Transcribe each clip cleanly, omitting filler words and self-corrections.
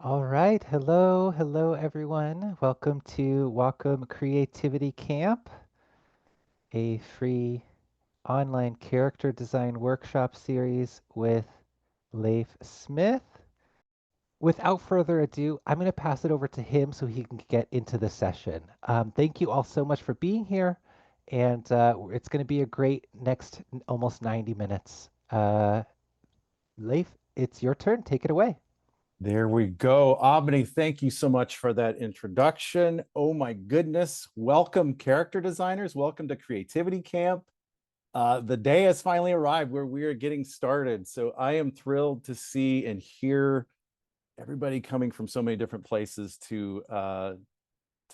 All right. Hello, everyone. Welcome to Wacom Creativity Camp, a free online character design workshop series with Lafe Smith. Without further ado, I'm going to pass it over to him so he can get into the session. Thank you all so much for being here, and it's going to be a great next almost 90 minutes. Lafe, it's your turn. Take it away. There we go. Abani, thank you so much for that introduction. Oh my goodness. Welcome, character designers. Welcome to Creativity Camp. The day has finally arrived where we are getting started. So I am thrilled to see and hear everybody coming from so many different places to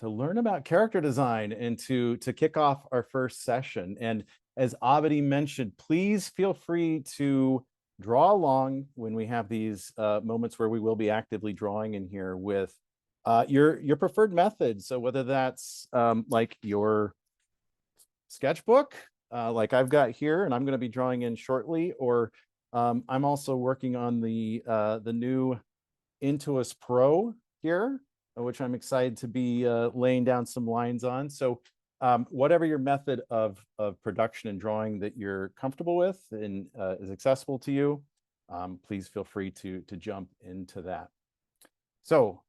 learn about character design and to kick off our first session. And as Abadi mentioned, please feel free to draw along when we have these moments where we will be actively drawing in here with your preferred method. So whether that's like your sketchbook, like I've got here, and I'm going to be drawing in shortly, or I'm also working on the new Intuos Pro here, which I'm excited to be laying down some lines on. So whatever your method of production and drawing that you're comfortable with and is accessible to you, please feel free to jump into that. So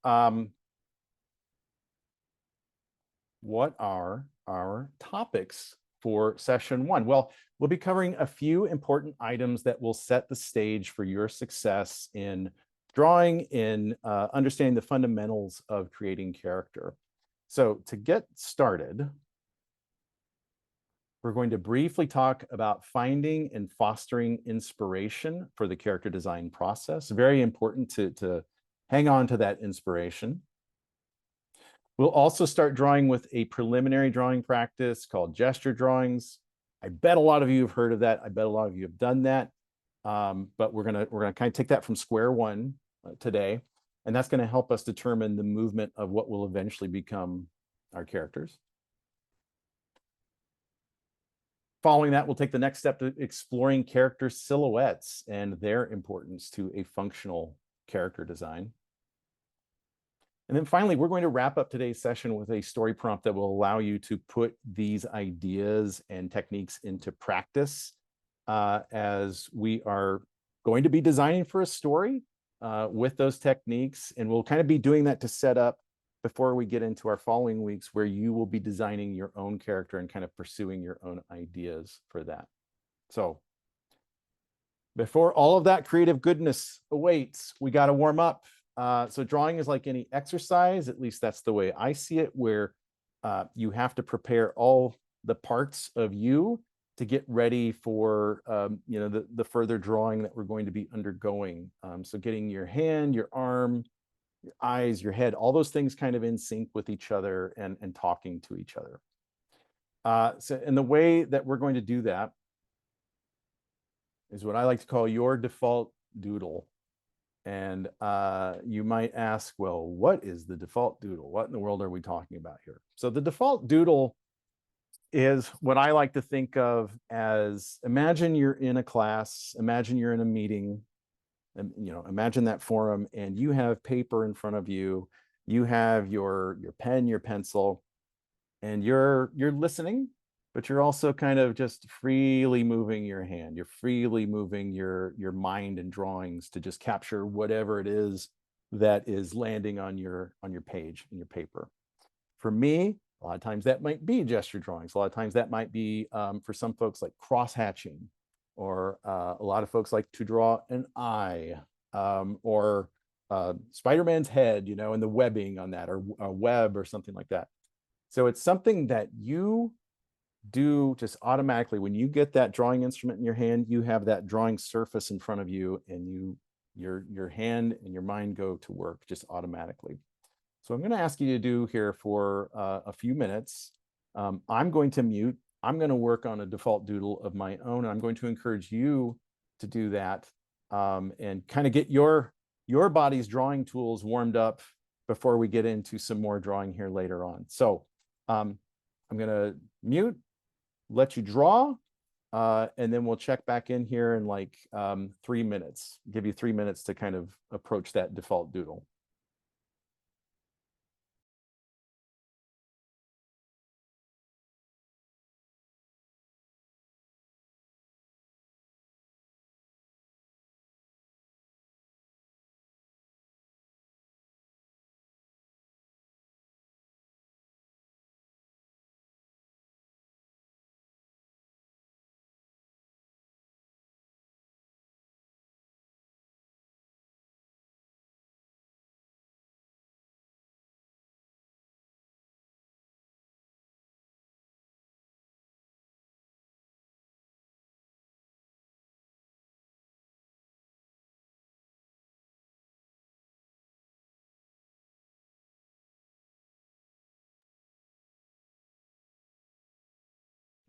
what are our topics for session one? Well, we'll be covering a few important items that will set the stage for your success in drawing, in understanding the fundamentals of creating character. So to get started, we're going to briefly talk about finding and fostering inspiration for the character design process. Very important to hang on to that inspiration. We'll also start drawing with a preliminary drawing practice called gesture drawings. I bet a lot of you have heard of that. I bet a lot of you have done that. But we're gonna kind of take that from square one today, and that's going to help us determine the movement of what will eventually become our characters. Following that, we'll take the next step to exploring character silhouettes and their importance to a functional character design. And then finally, we're going to wrap up today's session with a story prompt that will allow you to put these ideas and techniques into practice as we are going to be designing for a story with those techniques. And we'll kind of be doing that to set up before we get into our following weeks where you will be designing your own character and kind of pursuing your own ideas for that. So before all of that creative goodness awaits, we got to warm up. So drawing is like any exercise, at least that's the way I see it, where you have to prepare all the parts of you to get ready for the further drawing that we're going to be undergoing. So getting your hand, your arm, your eyes, your head, all those things kind of in sync with each other and talking to each other. So in the way that we're going to do that is what I like to call your default doodle. And you might ask, well, what is the default doodle? What in the world are we talking about here? So the default doodle is what I like to think of as, imagine you're in a class, imagine you're in a meeting, and imagine that forum, and you have paper in front of you, you have your pen, your pencil, and you're listening, but you're also kind of just freely moving your hand. You're freely moving your mind and drawings to just capture whatever it is that is landing on your page in your paper. For me, a lot of times that might be gesture drawings. A lot of times that might be for some folks like cross hatching, or a lot of folks like to draw an eye, or Spider-Man's head, and the webbing on that, or a web or something like that. So it's something that you do just automatically. When you get that drawing instrument in your hand, you have that drawing surface in front of you, and your hand and your mind go to work just automatically. So I'm going to ask you to do here for a few minutes. I'm going to mute. I'm going to work on a default doodle of my own. I'm going to encourage you to do that and kind of get your body's drawing tools warmed up before we get into some more drawing here later on. So I'm going to mute, let you draw, and then we'll check back in here in like 3 minutes, give you 3 minutes to kind of approach that default doodle.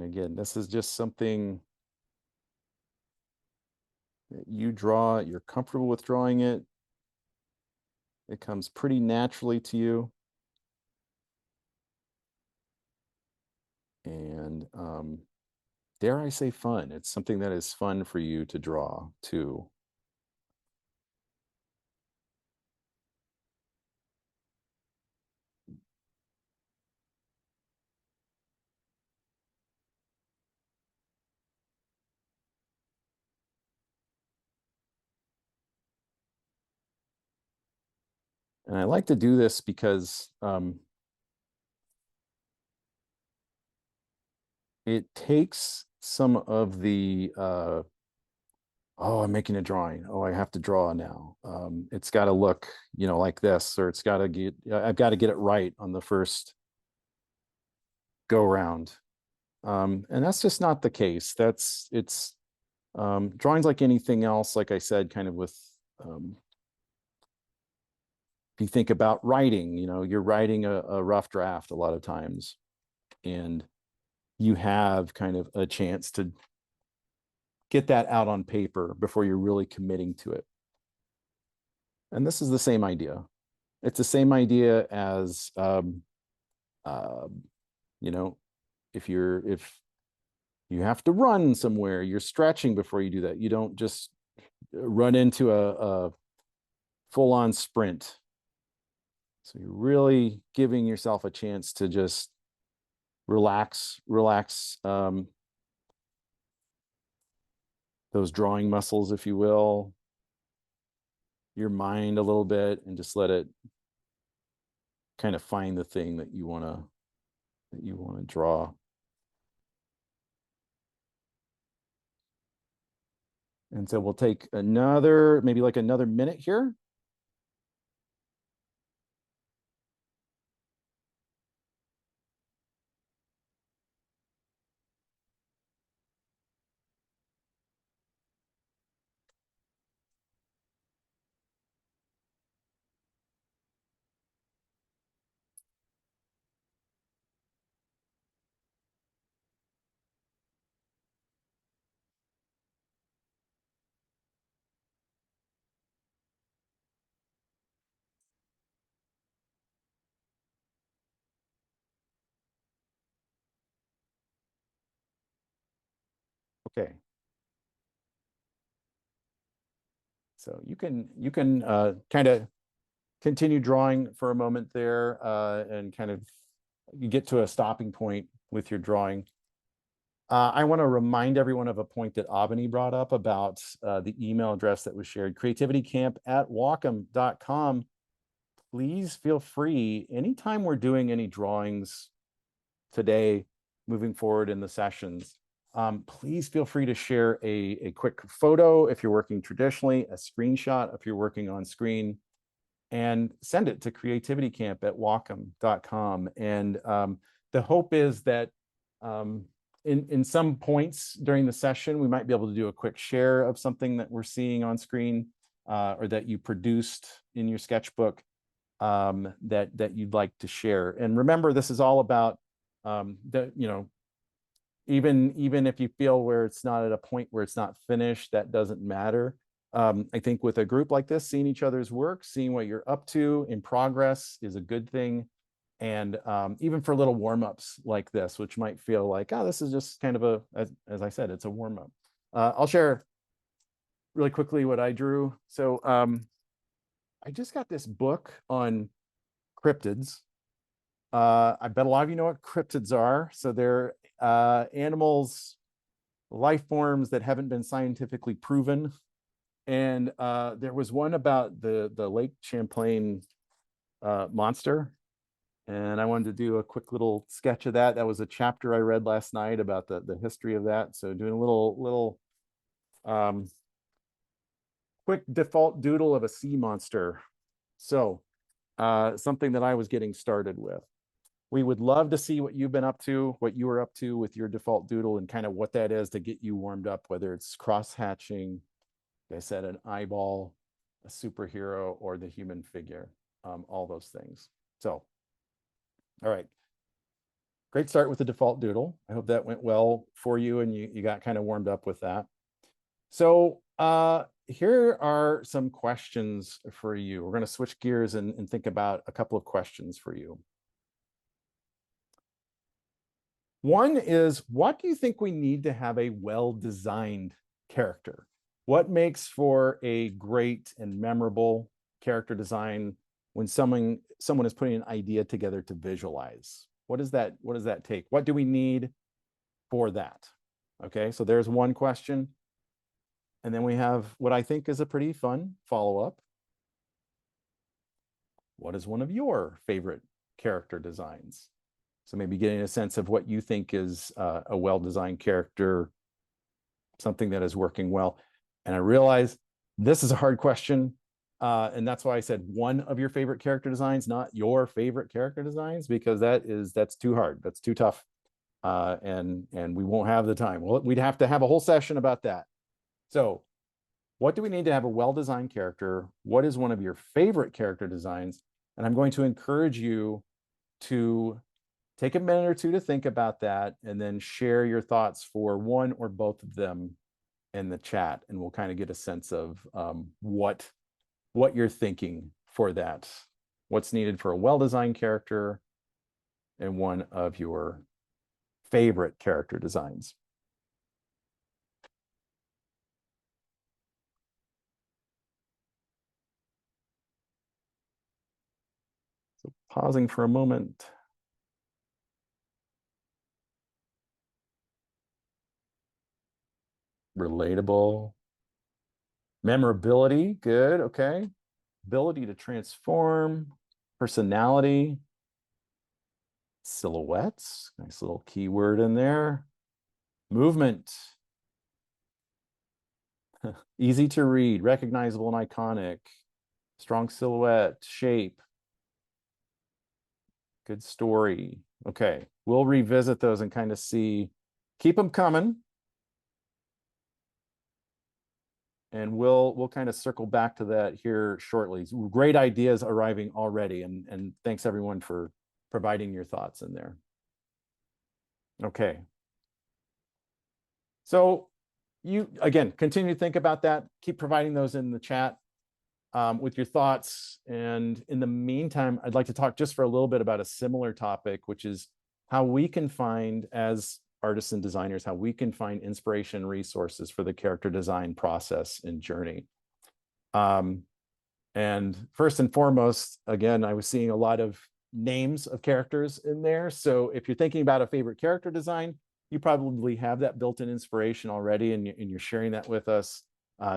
Again, this is just something that you draw, you're comfortable with drawing it. It comes pretty naturally to you. And dare I say fun? It's something that is fun for you to draw too. And I like to do this because it takes some of the oh, I'm making a drawing. Oh, I have to draw now. It's got to look, like this, or I've got to get it right on the first go round. And that's just not the case. It's drawings like anything else, like I said, kind of with, if you think about writing, you're writing a rough draft a lot of times, and you have kind of a chance to get that out on paper before you're really committing to it. And this is the same idea. It's the same idea as, uh, you know, if you have to run somewhere, you're stretching before you do that. You don't just run into a full-on sprint. So you're really giving yourself a chance to just relax those drawing muscles, if you will, your mind a little bit, and just let it kind of find the thing that you want to draw. And so we'll take maybe like another minute here. Okay. So you can kind of continue drawing for a moment there, and kind of you get to a stopping point with your drawing. I want to remind everyone of a point that Abani brought up about the email address that was shared, creativitycamp@wacom.com. Please feel free, anytime we're doing any drawings today, moving forward in the sessions, please feel free to share a quick photo if you're working traditionally, a screenshot if you're working on screen, and send it to creativitycamp@wacom.com. And the hope is that in some points during the session, we might be able to do a quick share of something that we're seeing on screen, or that you produced in your sketchbook, that you'd like to share. And remember, this is all about even if you feel where it's not at a point where it's not finished, that doesn't matter. I think with a group like this, seeing each other's work, seeing what you're up to in progress is a good thing. And even for little warm-ups like this, which might feel like, oh, this is just kind of as I said, it's a warm-up. I'll share really quickly what I drew. So I just got this book on cryptids. I bet a lot of you know what cryptids are. So they're animals, life forms that haven't been scientifically proven. And there was one about the Lake Champlain monster, and I wanted to do a quick little sketch of that. That was a chapter I read last night about the history of that. So doing a little quick default doodle of a sea monster. So something that I was getting started with. We would love to see what you've been up to, what you were up to with your default doodle, and kind of what that is to get you warmed up, whether it's cross hatching, like I said, an eyeball, a superhero, or the human figure, all those things. So, all right. great start with the default doodle. I hope that went well for you and you got kind of warmed up with that. So here are some questions for you. We're going to switch gears and think about a couple of questions for you. One is, what do you think we need to have a well-designed character? What makes for a great and memorable character design when someone is putting an idea together to visualize? What does that take? What do we need for that? Okay, so there's one question. And then we have what I think is a pretty fun follow-up. What is one of your favorite character designs? So maybe getting a sense of what you think is a well-designed character, something that is working well. And I realize this is a hard question. And that's why I said one of your favorite character designs, not your favorite character designs, because that's too hard. That's too tough. And we won't have the time. Well, we'd have to have a whole session about that. So what do we need to have a well-designed character? What is one of your favorite character designs? And I'm going to encourage you to take a minute or two to think about that and then share your thoughts for one or both of them in the chat. And we'll kind of get a sense of what you're thinking for that. What's needed for a well-designed character and one of your favorite character designs. So pausing for a moment. Relatable. Memorability, good, okay. Ability to transform. Personality. Silhouettes, nice little keyword in there. Movement. Easy to read, recognizable and iconic. Strong silhouette, shape. Good story. Okay, we'll revisit those and kind of see. Keep them coming. And we'll kind of circle back to that here shortly. Great ideas arriving already. And thanks everyone for providing your thoughts in there. Okay. So you, again, continue to think about that. Keep providing those in the chat with your thoughts. And in the meantime, I'd like to talk just for a little bit about a similar topic, which is how we can find, as artists and designers, how we can find inspiration resources for the character design process and journey. And first and foremost, again, I was seeing a lot of names of characters in there. So if you're thinking about a favorite character design, you probably have that built-in inspiration already, and you're sharing that with us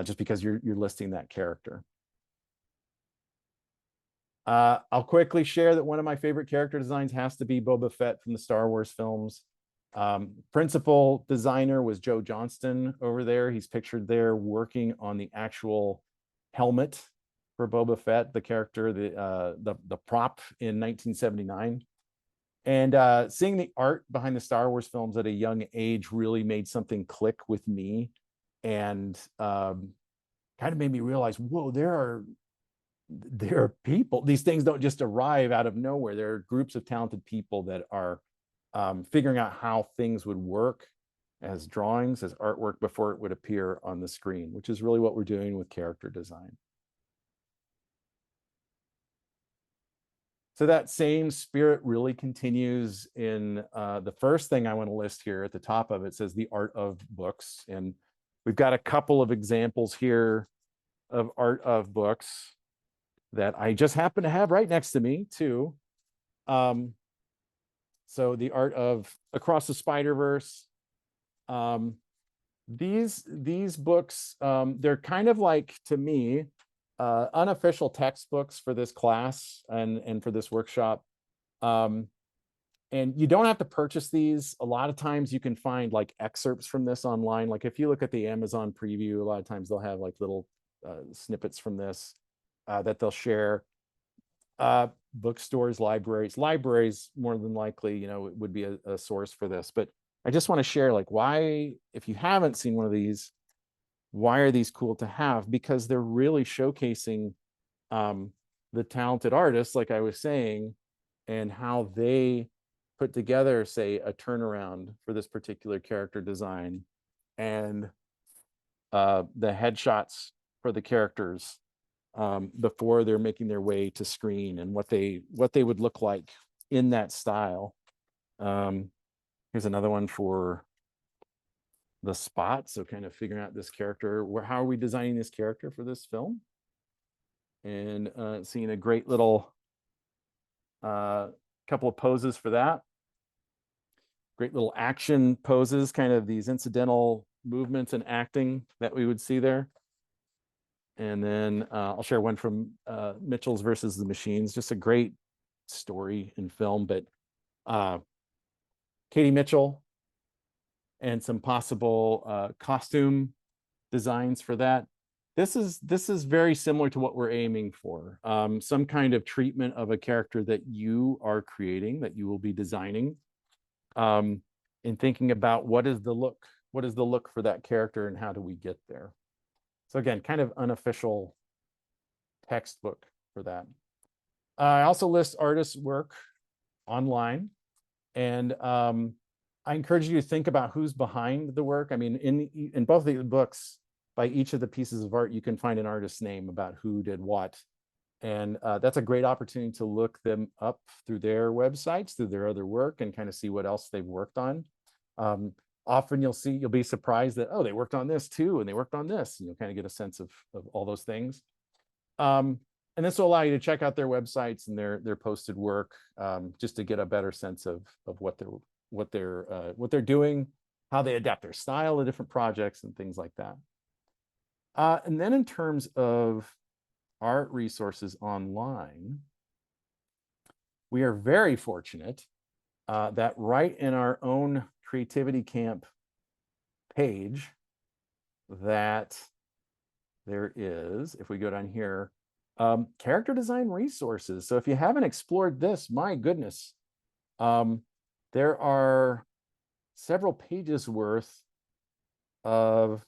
just because you're listing that character. I'll quickly share that one of my favorite character designs has to be Boba Fett from the Star Wars films. Principal designer was Joe Johnston over there. He's pictured there working on the actual helmet for Boba Fett, the character, the prop in 1979. And seeing the art behind the Star Wars films at a young age really made something click with me, and kind of made me realize, whoa, there are people. These things don't just arrive out of nowhere. There are groups of talented people that are figuring out how things would work as drawings, as artwork before it would appear on the screen, which is really what we're doing with character design. So that same spirit really continues in the first thing I want to list here at the top of it. Says the art of books. And we've got a couple of examples here of art of books that I just happen to have right next to me too. So the art of Across the Spider-Verse. These books, they're kind of like, to me, unofficial textbooks for this class and for this workshop. And you don't have to purchase these. A lot of times you can find like excerpts from this online. Like if you look at the Amazon preview, a lot of times they'll have like little snippets from this that they'll share. Bookstores, libraries more than likely, would be a source for this. But I just want to share, like, why, if you haven't seen one of these, why are these cool to have? Because they're really showcasing the talented artists, like I was saying, and how they put together, say, a turnaround for this particular character design and the headshots for the characters before they're making their way to screen and what they would look like in that style. Here's another one for the spot. So kind of figuring out this character, how are we designing this character for this film? And seeing a great little couple of poses for that. Great little action poses, kind of these incidental movements and acting that we would see there. And then I'll share one from Mitchell's versus the Machines, just a great story and film, but Katie Mitchell and some possible costume designs for that. This is very similar to what we're aiming for. Some kind of treatment of a character that you are creating, that you will be designing, and thinking about what is the look for that character and how do we get there. So again, kind of unofficial textbook for that. I also list artists' work online, and I encourage you to think about who's behind the work. I mean, in both of the books, by each of the pieces of art, you can find an artist's name about who did what. And that's a great opportunity to look them up through their websites, through their other work, and kind of see what else they've worked on. Often you'll be surprised that, oh, they worked on this too, and they worked on this, and you'll kind of get a sense of all those things. And this will allow you to check out their websites and their posted work, just to get a better sense of what they're doing, how they adapt their style to different projects and things like that. And then in terms of art resources online, we are very fortunate that right in our own Creativity Camp page, that there is, if we go down here, character design resources. So if you haven't explored this, my goodness, there are several pages worth of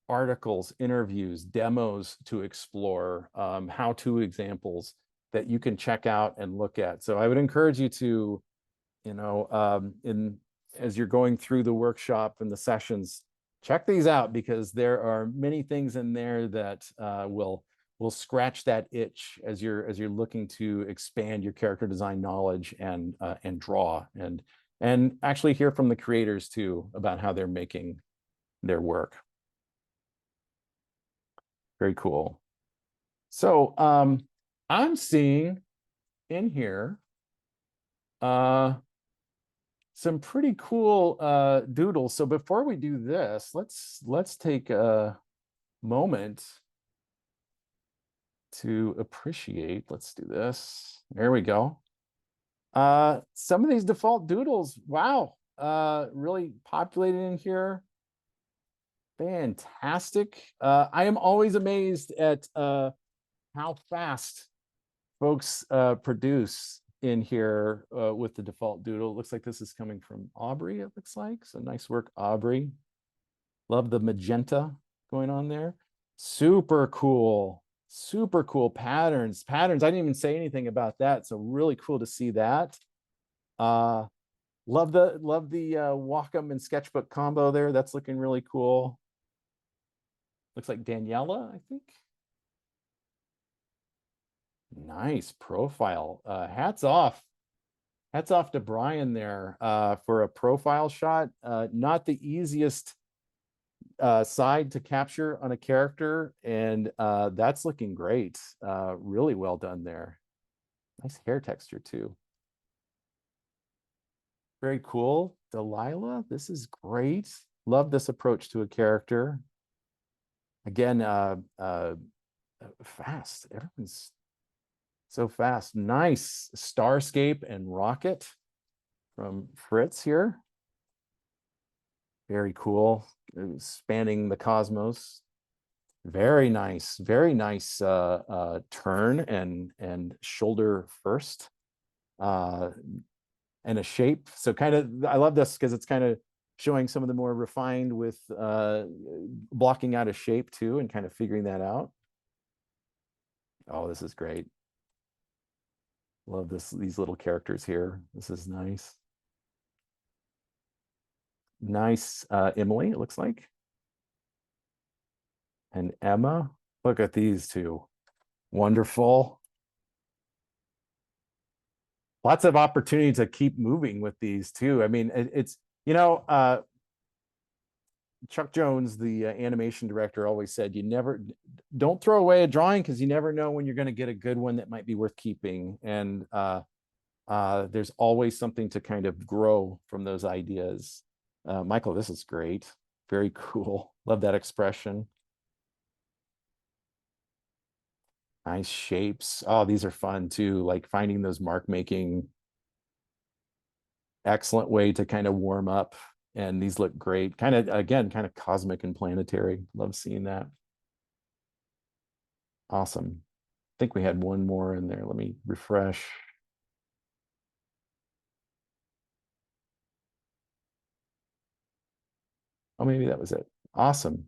articles, interviews, demos to explore, how-to examples that you can check out and look at. So I would encourage you to, as you're going through the workshop and the sessions, check these out, because there are many things in there that will scratch that itch as you're looking to expand your character design knowledge and draw and actually hear from the creators too about how they're making their work. Very cool. So I'm seeing in here some pretty cool doodles. So before we do this, let's take a moment to appreciate. Let's do this. There we go. Some of these default doodles, wow, really populated in here. Fantastic. I am always amazed at how fast folks produce in here with the default doodle. It looks like this is coming from Aubrey, it looks like. So nice work, Aubrey. Love the magenta going on there. Super cool patterns. I didn't even say anything about that. So really cool to see that. Love the Wacom and sketchbook combo there. That's looking really cool. Looks like Daniela, I think. Nice profile. Hats off to Brian there for a profile shot. Not the easiest side to capture on a character, and that's looking great. Really well done there. Nice hair texture too. Very cool. Delilah, this is great. Love this approach to a character. Again, fast. Everyone's so fast. Nice Starscape and Rocket from Fritz here. Very cool. Spanning the cosmos. Very nice turn and shoulder first. And a shape. So kind of, I love this because it's kind of showing some of the more refined with blocking out a shape too, and kind of figuring that out. Oh, this is great. Love these little characters here. This is nice. Nice. Emily, it looks like. And Emma. Look at these two. Wonderful. Lots of opportunity to keep moving with these too. I mean, it's, Chuck Jones, the animation director, always said, you never don't throw away a drawing because you never know when you're going to get a good one that might be worth keeping. And there's always something to kind of grow from those ideas. Michael, this is great. Very cool. Love that expression. Nice shapes. Oh, these are fun too. Like finding those mark making. Excellent way to kind of warm up. And these look great. Kind of, again, kind of cosmic and planetary. Love seeing that. Awesome. I think we had one more in there. Let me refresh. Oh, maybe that was it. Awesome.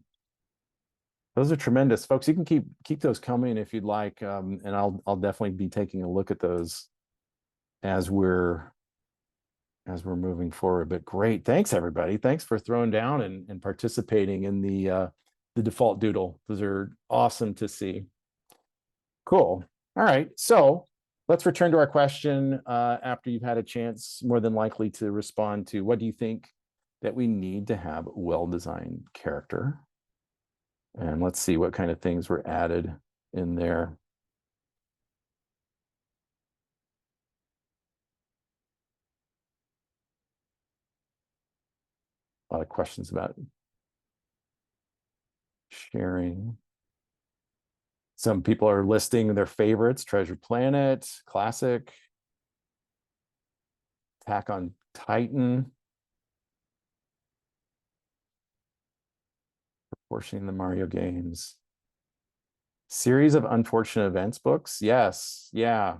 Those are tremendous, folks. You can keep those coming if you'd like, and I'll definitely be taking a look at those as we're moving forward. But great, thanks everybody. Thanks for throwing down and participating in the default doodle. Those are awesome to see. Cool. All right, so let's return to our question after you've had a chance, more than likely, to respond to what do you think that we need to have a well-designed character? And let's see what kind of things were added in there. A lot of questions about sharing. Some people are listing their favorites: Treasure Planet, Classic, Attack on Titan, proportioning the Mario games. Series of Unfortunate Events books. Yes. Yeah.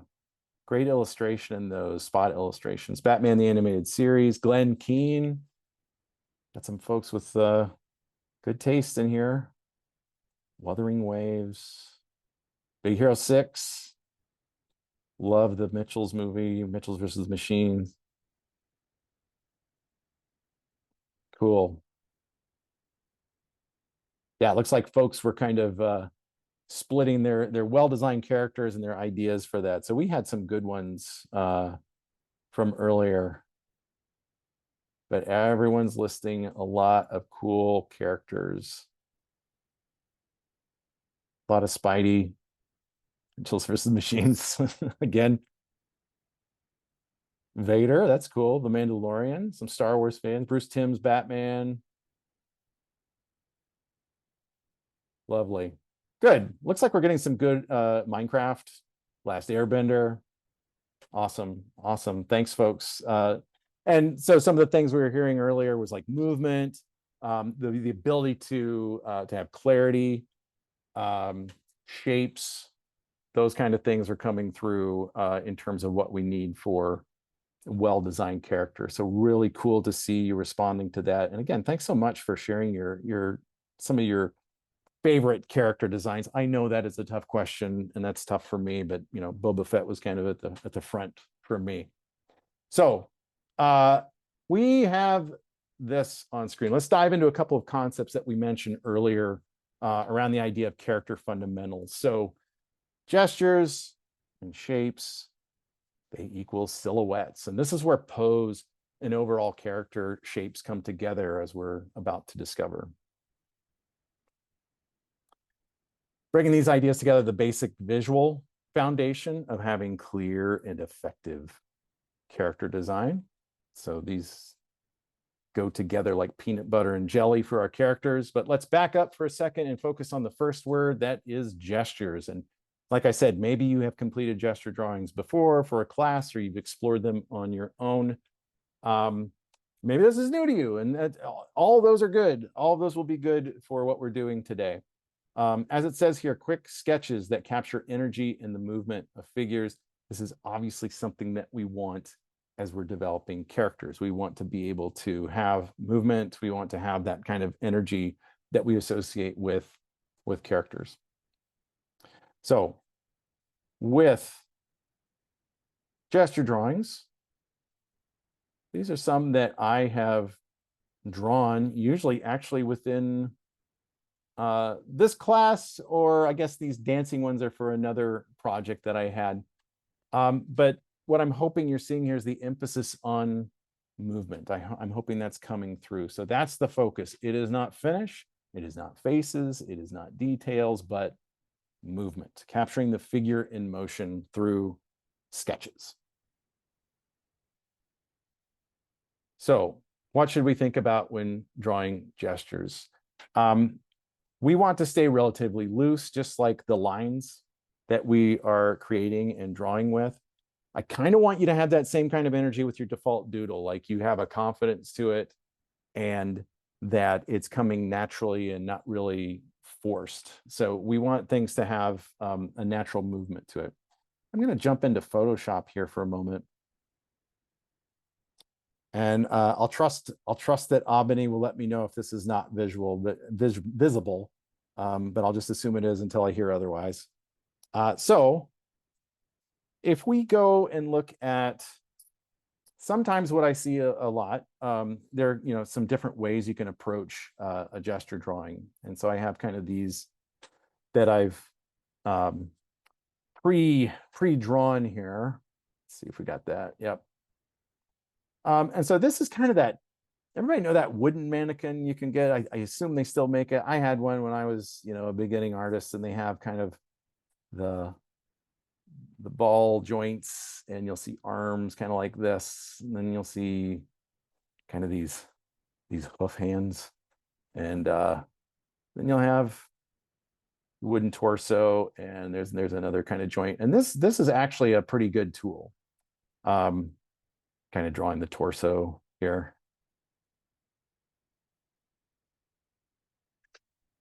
Great illustration in those spot illustrations. Batman the Animated Series. Glenn Keane. Got some folks with good taste in here. Wuthering Waves. Big Hero 6. Love the Mitchells movie, Mitchells versus Machines. Cool. Yeah, it looks like folks were kind of splitting their well-designed characters and their ideas for that. So we had some good ones from earlier, but everyone's listing a lot of cool characters. A lot of Spidey, Mitchells versus Machines again. Vader, that's cool. The Mandalorian, some Star Wars fans. Bruce Timm's Batman. Lovely. Good. Looks like we're getting some good Minecraft, Last Airbender. Awesome. Awesome. Thanks, folks. And so some of the things we were hearing earlier was like movement, the ability to have clarity, shapes, those kind of things are coming through in terms of what we need for well-designed character. So really cool to see you responding to that. And again, thanks so much for sharing your some of your favorite character designs. I know that is a tough question, and that's tough for me, but Boba Fett was kind of at the front for me. So we have this on screen. Let's dive into a couple of concepts that we mentioned earlier around the idea of character fundamentals. So gestures and shapes, they equal silhouettes. And this is where pose and overall character shapes come together, as we're about to discover. Bringing these ideas together, the basic visual foundation of having clear and effective character design. So these go together like peanut butter and jelly for our characters. But let's back up for a second and focus on the first word, that is gestures. And like I said, maybe you have completed gesture drawings before for a class, or you've explored them on your own. Maybe this is new to you, and all of those are good. All of those will be good for what we're doing today. As it says here, quick sketches that capture energy in the movement of figures. This is obviously something that we want as we're developing characters. We want to be able to have movement. We want to have that kind of energy that we associate with characters. So with gesture drawings, these are some that I have drawn, usually actually within this class, or I guess these dancing ones are for another project that I had. But what I'm hoping you're seeing here is the emphasis on movement. I'm hoping that's coming through. So that's the focus. It is not finish, it is not faces, it is not details, but movement, capturing the figure in motion through sketches. So what should we think about when drawing gestures? We want to stay relatively loose, just like the lines that we are creating and drawing with. I kind of want you to have that same kind of energy with your default doodle, like you have a confidence to it and that it's coming naturally and not really forced. So we want things to have a natural movement to it. I'm going to jump into Photoshop here for a moment. And I'll trust that Albany will let me know if this is not visual, but visible. But I'll just assume it is until I hear otherwise. So if we go and look at sometimes what I see a lot, there are some different ways you can approach a gesture drawing. And so I have kind of these that I've pre-drawn here. Let's see if we got that. Yep. And so this is kind of that, everybody know that wooden mannequin you can get? I assume they still make it. I had one when I was, a beginning artist, and they have kind of the ball joints, and you'll see arms kind of like this, and then you'll see kind of these hoof hands, and then you'll have wooden torso, and there's another kind of joint. And this is actually a pretty good tool. Kind of drawing the torso here.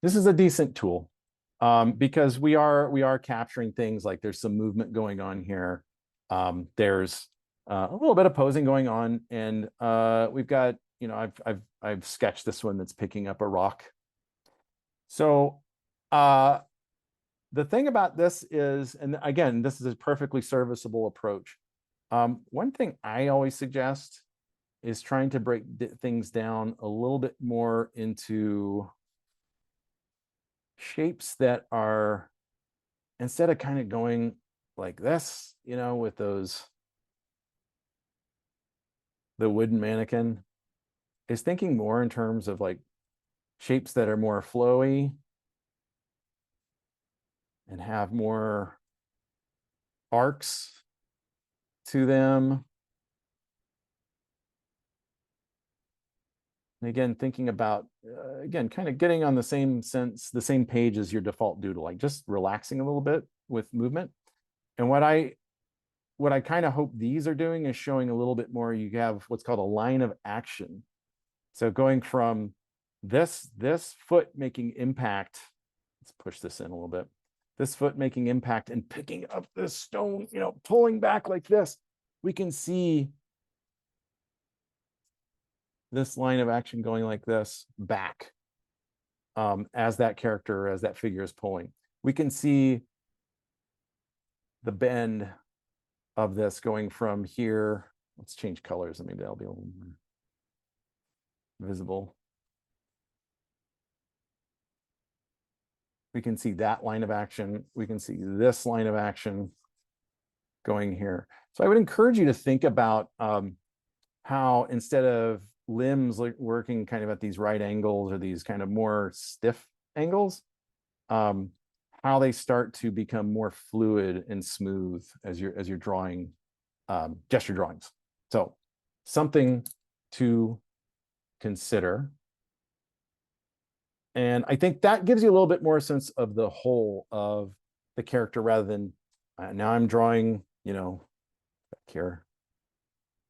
This is a decent tool because we are capturing things like there's some movement going on here. There's a little bit of posing going on, and we've got I've sketched this one that's picking up a rock. So the thing about this is, and again, this is a perfectly serviceable approach. One thing I always suggest is trying to break things down a little bit more into shapes that are, instead of kind of going like this, with the wooden mannequin, is thinking more in terms of like shapes that are more flowy and have more arcs to them. And again, thinking about, again, kind of getting on the same page as your default doodle, like just relaxing a little bit with movement. And what I kind of hope these are doing is showing a little bit more. You have what's called a line of action. So going from this foot making impact, let's push this in a little bit. This foot making impact and picking up this stone, pulling back like this, we can see this line of action going like this back as that figure is pulling. We can see the bend of this going from here. Let's change colors and maybe that'll be a little more visible. We can see that line of action. We can see this line of action going here. So I would encourage you to think about how, instead of limbs working kind of at these right angles or these kind of more stiff angles, how they start to become more fluid and smooth as you're drawing gesture drawings. So something to consider. And I think that gives you a little bit more sense of the whole of the character, rather than now I'm drawing, back here.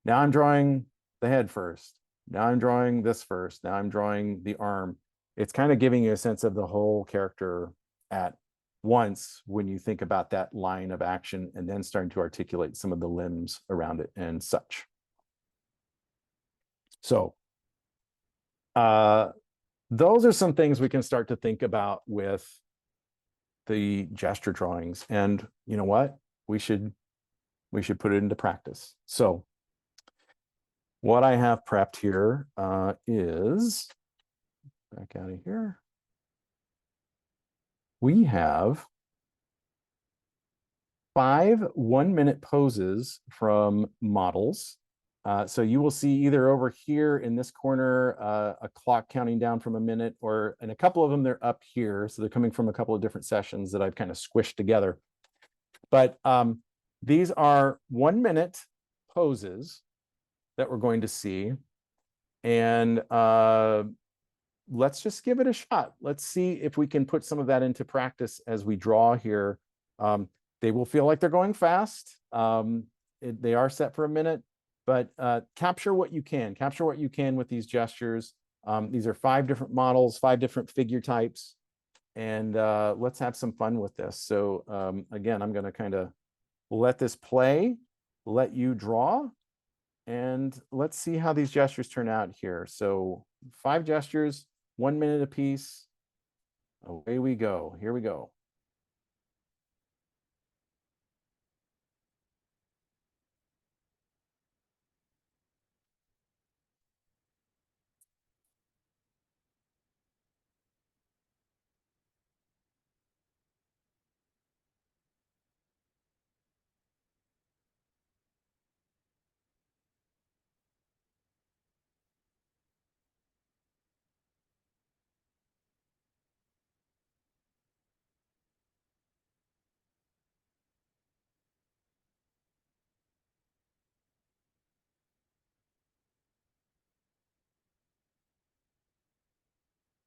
Now I'm drawing the head first. Now I'm drawing this first. Now I'm drawing the arm. It's kind of giving you a sense of the whole character at once when you think about that line of action, and then starting to articulate some of the limbs around it and such. So those are some things we can start to think about with the gesture drawings. And you know what? We should put it into practice. So what I have prepped here is, back out of here, we have 5 1-minute poses from models. So you will see either over here in this corner a clock counting down from a minute, or in a couple of them they're up here. So they're coming from a couple of different sessions that I've kind of squished together. But these are 1-minute poses that we're going to see. And let's just give it a shot. Let's see if we can put some of that into practice as we draw here. They will feel like they're going fast. They are set for a minute, but capture what you can. Capture what you can with these gestures. These are 5 different models, 5 different figure types, and let's have some fun with this. So again, I'm going to kind of let this play, let you draw, and let's see how these gestures turn out here. So 5 gestures, 1 minute apiece. Away we go. Here we go.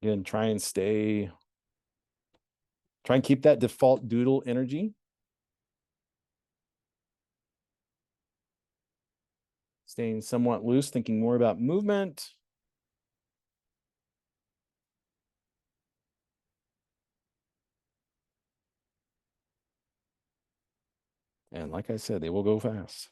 Again, try and keep that default doodle energy. Staying somewhat loose, thinking more about movement. And like I said, they will go fast.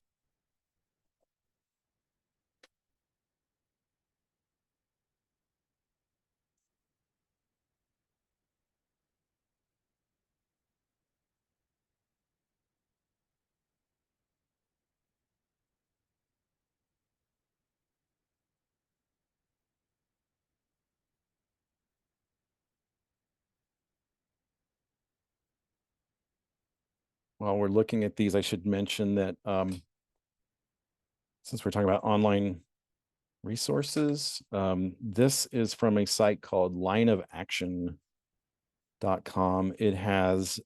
While we're looking at these, I should mention that since we're talking about online resources, this is from a site called lineofaction.com. It has,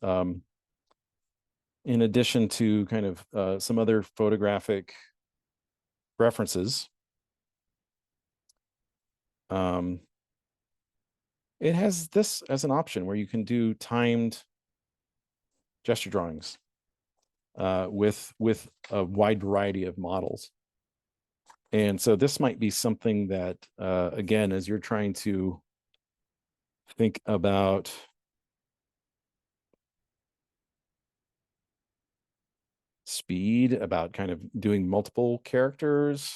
in addition to kind of some other photographic references, it has this as an option where you can do timed gesture drawings with a wide variety of models. And so this might be something that, again, as you're trying to think about speed, about kind of doing multiple characters,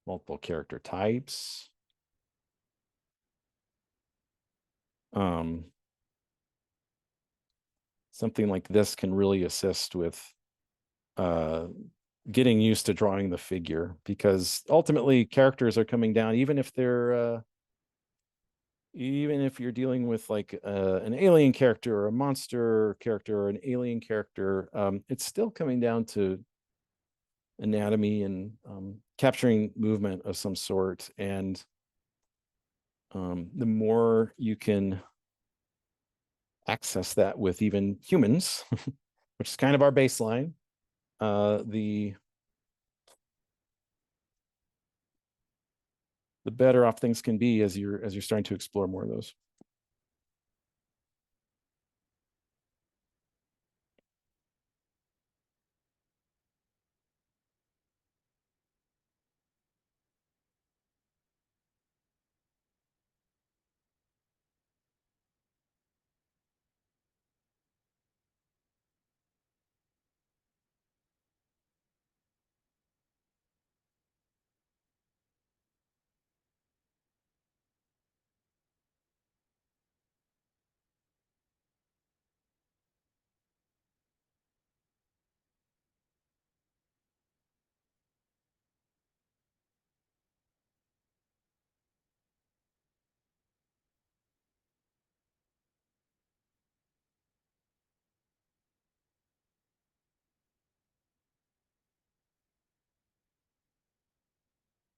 multiple character types, something like this can really assist with getting used to drawing the figure, because ultimately characters are coming down, even if they're even if you're dealing with like an alien character or a monster character or an alien character, it's still coming down to anatomy and capturing movement of some sort. And the more you can access that with even humans, which is kind of our baseline, the better off things can be as you're starting to explore more of those.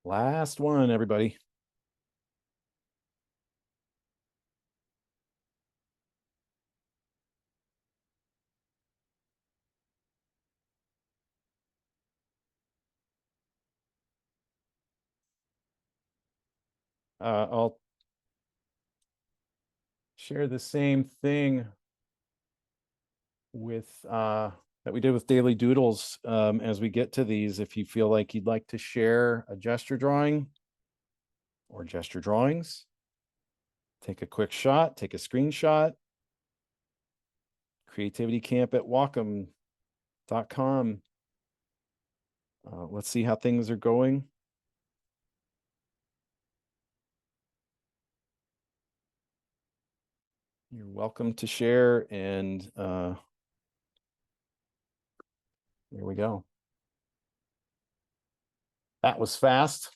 Last one, everybody. I'll share the same thing with that we did with daily doodles as we get to these. If you feel like you'd like to share a gesture drawing or gesture drawings, take a quick shot, take a screenshot. Creativity Camp at Wacom.com. Let's see how things are going. You're welcome to share, and there we go. That was fast.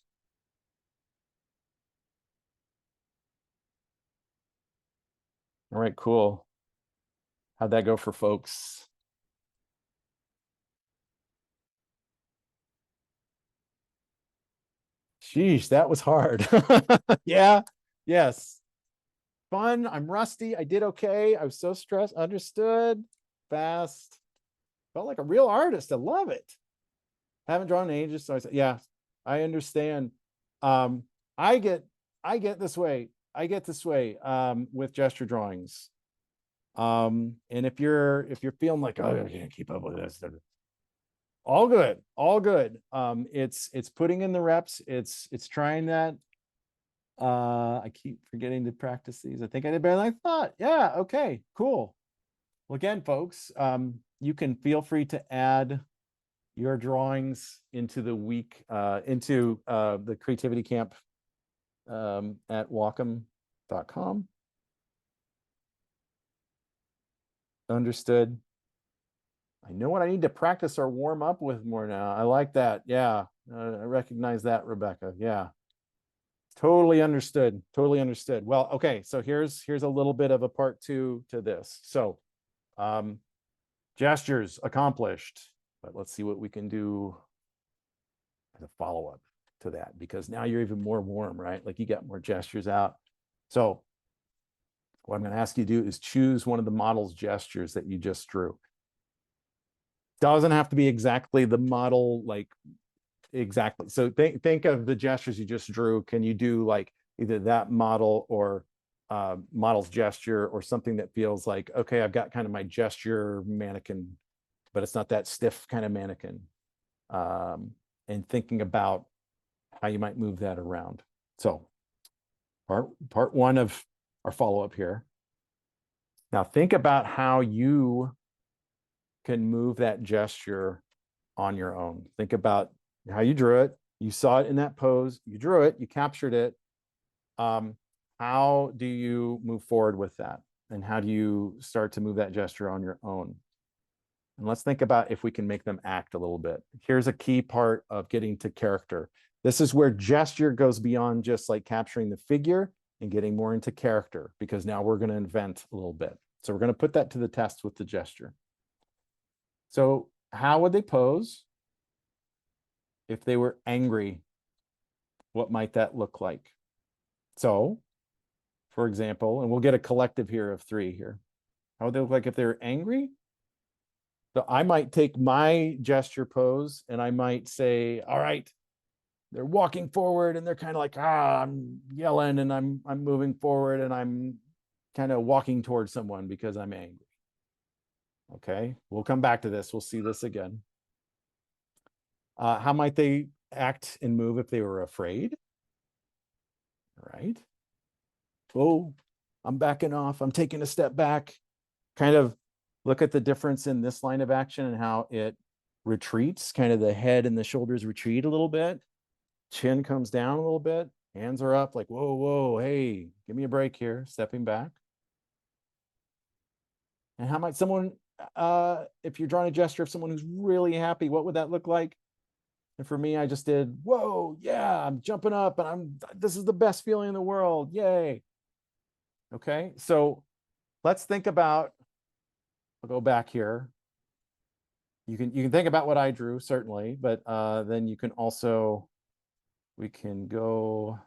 All right, cool. How'd that go for folks? Sheesh, that was hard. Yeah, yes. Fun. I'm rusty. I did okay. I was so stressed. Understood. Fast. Felt like a real artist. I love it. Haven't drawn in ages. So I said, yeah, I understand. Um, I get this way. I get this way with gesture drawings. And if you're feeling like, oh, I can't keep up with this, all good, all good. It's putting in the reps, it's trying that. I keep forgetting to practice these. I think I did better than I thought. Yeah, okay, cool. Well, again, folks, you can feel free to add your drawings into the week, into the Creativity Camp at Wacom.com. Understood. I know what I need to practice or warm up with more now. I like that. Yeah. I recognize that, Rebecca. Yeah. Totally understood. Totally understood. Well, okay. So here's a little bit of a part two to this. So gestures accomplished, but let's see what we can do as a follow-up to that, because now you're even more warm, right? Like you got more gestures out. So what I'm going to ask you to do is choose one of the model's gestures that you just drew. Doesn't have to be exactly the model, like exactly. So think of the gestures you just drew. Can you do like either that model or model's gesture, or something that feels like, okay, I've got kind of my gesture mannequin, but it's not that stiff kind of mannequin. And thinking about how you might move that around. So part one of our follow-up here. Now think about how you can move that gesture on your own. Think about how you drew it. You saw it in that pose. You drew it. You captured it. How do you move forward with that? And how do you start to move that gesture on your own? And let's think about if we can make them act a little bit. Here's a key part of getting to character. This is where gesture goes beyond just like capturing the figure and getting more into character, because now we're going to invent a little bit. So we're going to put that to the test with the gesture. So how would they pose if they were angry? What might that look like? So, for example, and we'll get a collective here of three here. How would they look like if they were angry? So I might take my gesture pose and I might say, all right, they're walking forward and they're kind of like, I'm yelling and I'm moving forward and I'm kind of walking towards someone because I'm angry. Okay, we'll come back to this. We'll see this again. How might they act and move if they were afraid? Right. Oh, I'm backing off. I'm taking a step back. Kind of look at the difference in this line of action and how it retreats. Kind of the head and the shoulders retreat a little bit. Chin comes down a little bit. Hands are up like, whoa, whoa, hey, give me a break here. Stepping back. And how might someone, if you're drawing a gesture of someone who's really happy, what would that look like? And for me, I just did, whoa, yeah, I'm jumping up and this is the best feeling in the world. Yay. Okay, so let's think about, I'll go back here. You can think about what I drew, certainly, but then you can also We can go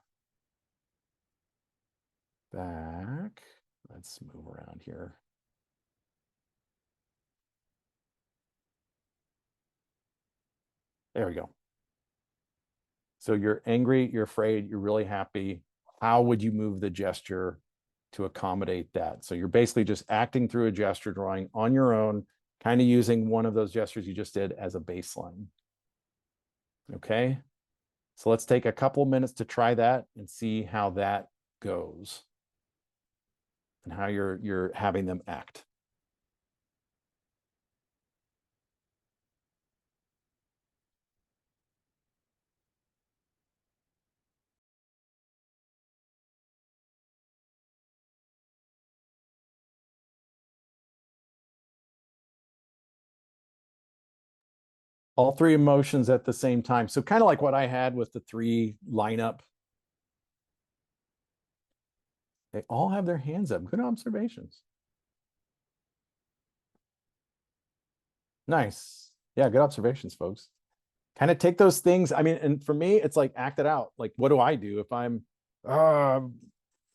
back. Let's move around here. There we go. So you're angry, you're afraid, you're really happy. How would you move the gesture to accommodate that? So you're basically just acting through a gesture drawing on your own, kind of using one of those gestures you just did as a baseline. Okay. So let's take a couple minutes to try that and see how that goes and how you're having them act. All three emotions at the same time. So kind of like what I had with the three lineup. They all have their hands up. Good observations. Nice. Yeah, good observations, folks. Kind of take those things. I mean, and for me, it's like act it out. Like, what do I do if I'm uh,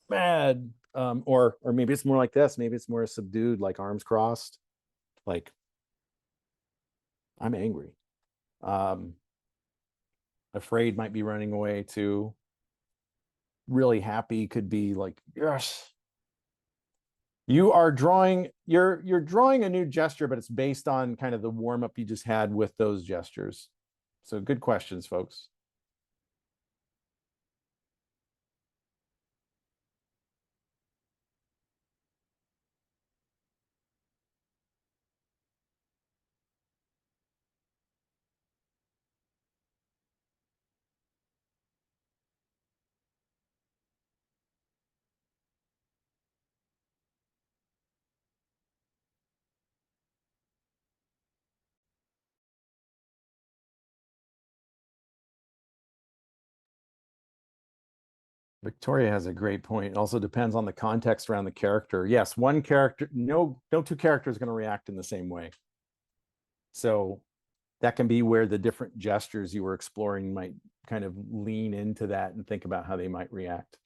mad? Or maybe it's more like this. Maybe it's more subdued, like arms crossed. Like, I'm angry. Um, Afraid might be running away too. Really happy could be like, yes. You are drawing, you're drawing a new gesture, but it's based on kind of the warm up you just had with those gestures. So good questions, folks. Victoria has a great point. It also depends on the context around the character. Yes, one character, no two characters are going to react in the same way. So that can be where the different gestures you were exploring might kind of lean into that and think about how they might react.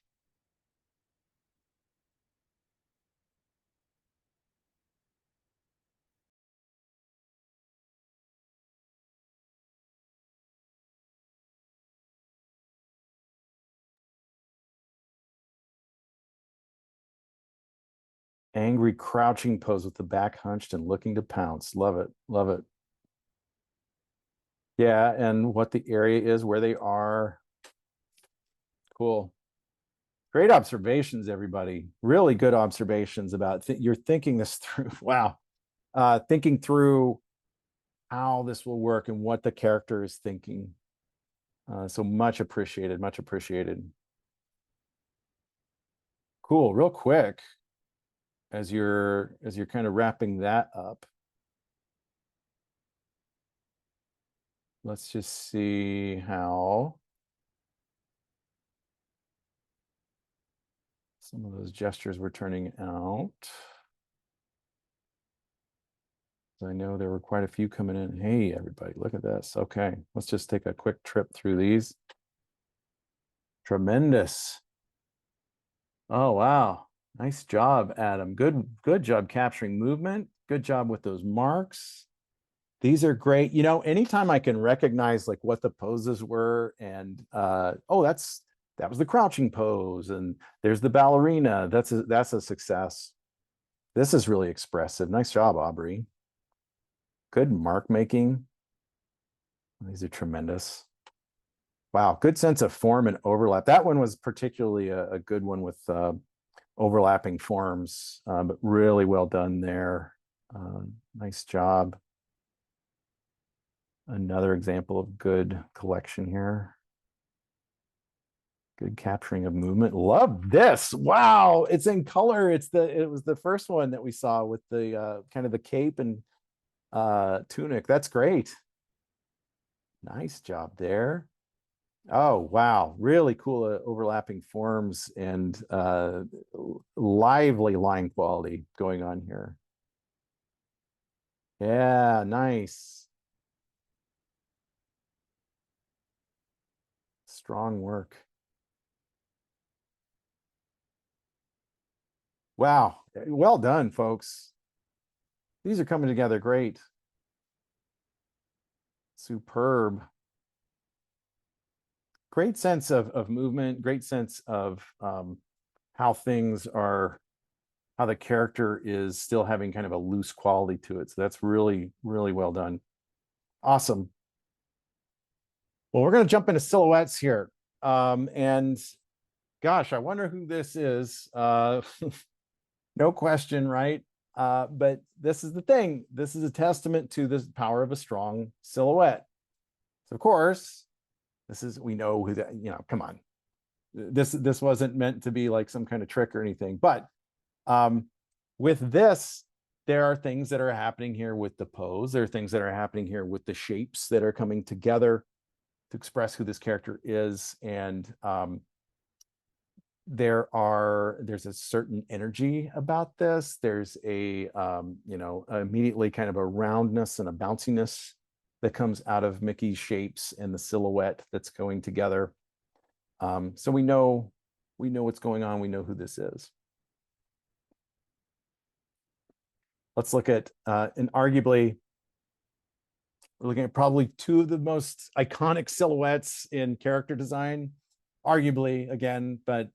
Angry crouching pose with the back hunched and looking to pounce. Love it. Love it. Yeah, and what the area is, where they are. Cool. Great observations, everybody. Really good observations about you're thinking this through. Wow. Thinking through how this will work and what the character is thinking. So much appreciated, much appreciated. Cool. Real quick, as you're kind of wrapping that up, let's just see how some of those gestures were turning out. I know there were quite a few coming in. Hey, everybody, look at this. Okay, let's just take a quick trip through these. Tremendous. Oh, wow. Nice job, Adam. Good job capturing movement. Good job with those marks. These are great. You know, anytime I can recognize like what the poses were and oh, that was the crouching pose and there's the ballerina. That's a success. This is really expressive. Nice job, Aubrey. Good mark making. These are tremendous. Wow, good sense of form and overlap. That one was particularly a good one with overlapping forms, but really well done there. Nice job. Another example of good collection here. Good capturing of movement. Love this. Wow, it's in color. It was the first one that we saw with the kind of the cape and tunic. That's great. Nice job there. Oh, wow. Really cool overlapping forms and lively line quality going on here. Yeah, nice. Strong work. Wow. Well done, folks. These are coming together great. Superb. Great sense of movement, great sense of how things are, how the character is still having kind of a loose quality to it. So that's really, really well done. Awesome. Well, we're going to jump into silhouettes here. And gosh, I wonder who this is. No question, right? But this is the thing. This is a testament to the power of a strong silhouette. So of course, this is, we know who that, you know, come on. This wasn't meant to be like some kind of trick or anything. But with this, there are things that are happening here with the pose. There are things that are happening here with the shapes that are coming together to express who this character is. And there's a certain energy about this. There's a immediately kind of a roundness and a bounciness that comes out of Mickey's shapes and the silhouette that's going together. So we know what's going on. We know who this is. Let's look at and arguably we're looking at probably two of the most iconic silhouettes in character design, arguably again, but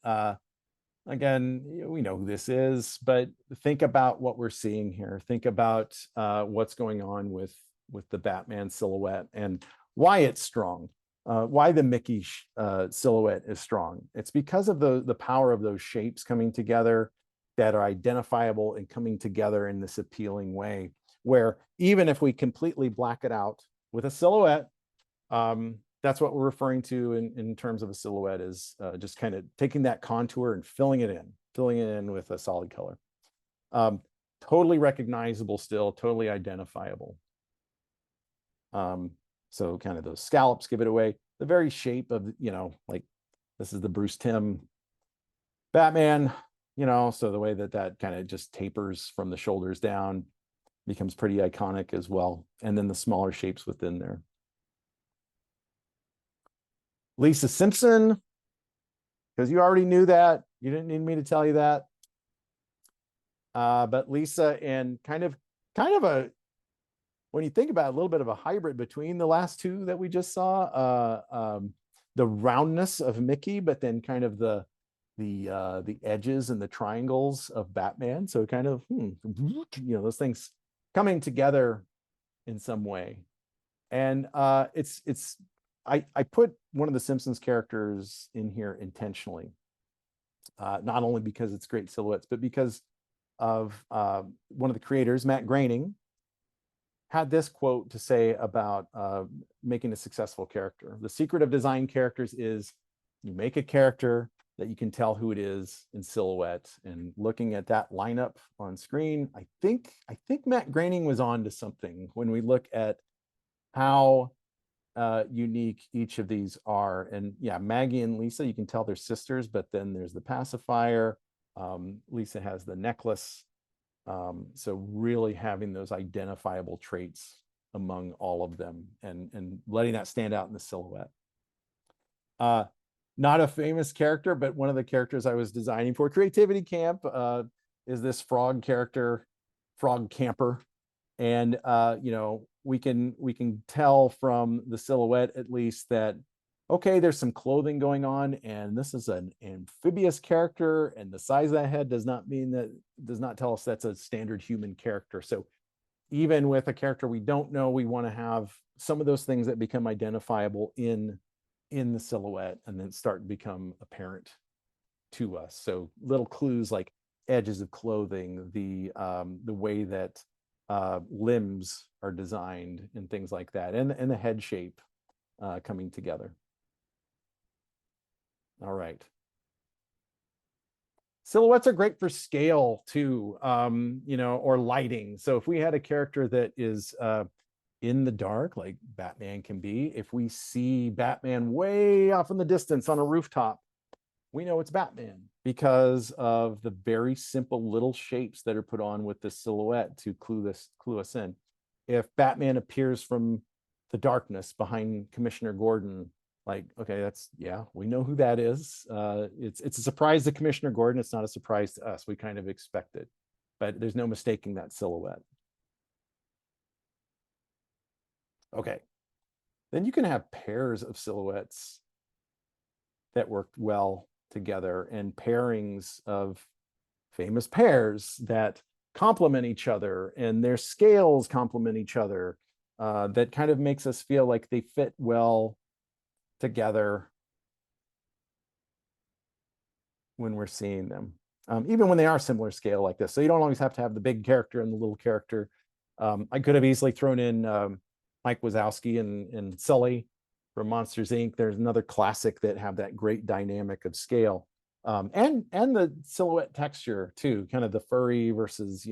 again, we know who this is, but think about what we're seeing here. Think about what's going on with the Batman silhouette and why it's strong, why the Mickey silhouette is strong. It's because of the power of those shapes coming together that are identifiable and coming together in this appealing way, where even if we completely black it out with a silhouette, that's what we're referring to in terms of a silhouette, is just kind of taking that contour and filling it in with a solid color. Totally recognizable still, totally identifiable. So kind of those scallops give it away. The very shape of, like this is the Bruce Timm Batman, so the way that kind of just tapers from the shoulders down becomes pretty iconic as well. And then the smaller shapes within there. Lisa Simpson, because you already knew that. You didn't need me to tell you that. But Lisa, and kind of a, when you think about it, a little bit of a hybrid between the last two that we just saw, the roundness of Mickey, but then kind of the edges and the triangles of Batman. So kind of, those things coming together in some way. And I put one of the Simpsons characters in here intentionally, not only because it's great silhouettes, but because of one of the creators, Matt Groening, had this quote to say about making a successful character. The secret of design characters is you make a character that you can tell who it is in silhouette. And looking at that lineup on screen, I think Matt Groening was on to something when we look at how unique each of these are. And yeah, Maggie and Lisa, you can tell they're sisters, but then there's the pacifier. Lisa has the necklace. So really having those identifiable traits among all of them and letting that stand out in the silhouette. Not a famous character, but one of the characters I was designing for Creativity Camp is this frog character, Frog Camper. And we can tell from the silhouette at least that, okay, there's some clothing going on, and this is an amphibious character, and the size of that head does not tell us that's a standard human character. So even with a character we don't know, we want to have some of those things that become identifiable in the silhouette and then start to become apparent to us. So little clues like edges of clothing, the way that limbs are designed and things like that, and the head shape coming together. All right. Silhouettes are great for scale too, or lighting. So if we had a character that is in the dark, like Batman can be, if we see Batman way off in the distance on a rooftop, we know it's Batman because of the very simple little shapes that are put on with the silhouette to clue us in. If Batman appears from the darkness behind Commissioner Gordon, Like, okay, that's, yeah, we know who that is. It's a surprise to Commissioner Gordon. It's not a surprise to us. We kind of expect it, but there's no mistaking that silhouette. Okay, then you can have pairs of silhouettes that work well together, and pairings of famous pairs that complement each other and their scales complement each other. That kind of makes us feel like they fit well together when we're seeing them, even when they are similar scale like this. So you don't always have to have the big character and the little character. I could have easily thrown in Mike Wazowski and Sully from Monsters Inc. There's another classic that have that great dynamic of scale, and the silhouette texture too, kind of the furry versus,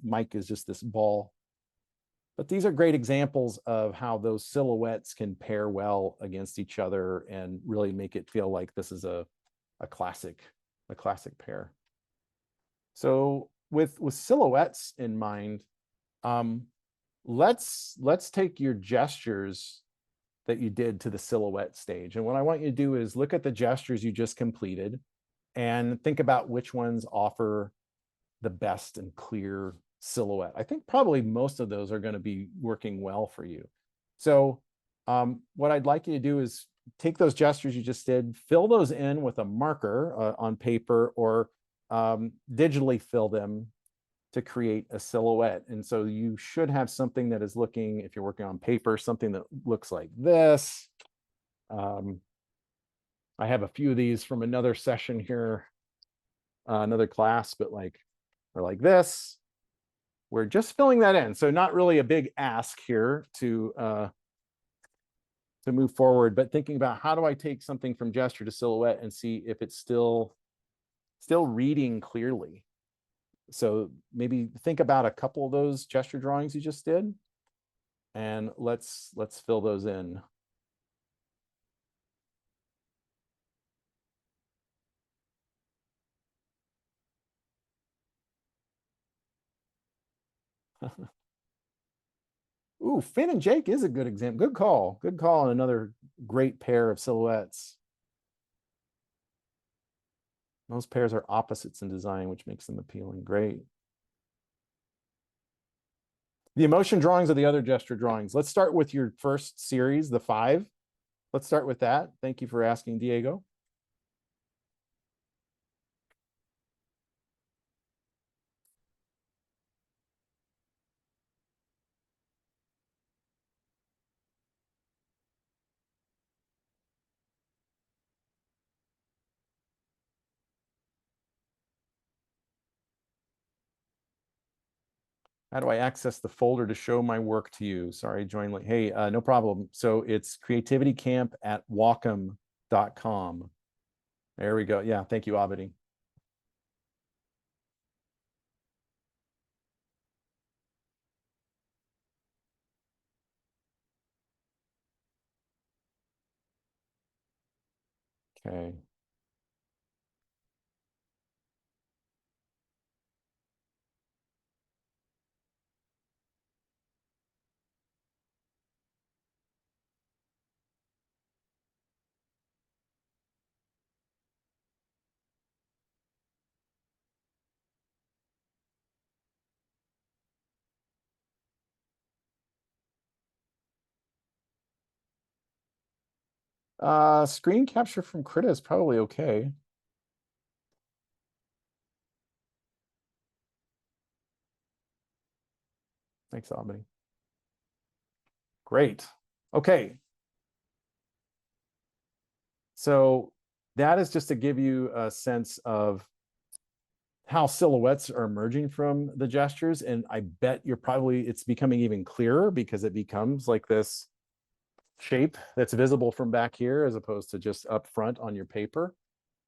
Mike is just this ball. But these are great examples of how those silhouettes can pair well against each other and really make it feel like this is a classic pair. So with silhouettes in mind, let's take your gestures that you did to the silhouette stage. And what I want you to do is look at the gestures you just completed and think about which ones offer the best and clear silhouette. I think probably most of those are going to be working well for you. So what I'd like you to do is take those gestures you just did, fill those in with a marker on paper, or digitally fill them to create a silhouette. And so you should have something that is looking, if you're working on paper, something that looks like this. I have a few of these from another session here, another class, but like this. We're just filling that in. So not really a big ask here to move forward, but thinking about how do I take something from gesture to silhouette and see if it's still reading clearly. So maybe think about a couple of those gesture drawings you just did, and let's fill those in. Ooh, Finn and Jake is a good example. Good call. Good call on another great pair of silhouettes. Most pairs are opposites in design, which makes them appealing. Great. The emotion drawings are the other gesture drawings. Let's start with your first series, the 5. Let's start with that. Thank you for asking, Diego. How do I access the folder to show my work to you? Sorry, join late. Hey, no problem. So it's Creativity Camp at Wacom.com. There we go. Yeah, thank you, Abadi. Okay. Screen capture from Krita is probably okay. Thanks, Abadi. Great. Okay. So that is just to give you a sense of how silhouettes are emerging from the gestures. And I bet it's becoming even clearer because it becomes like this shape that's visible from back here as opposed to just up front on your paper.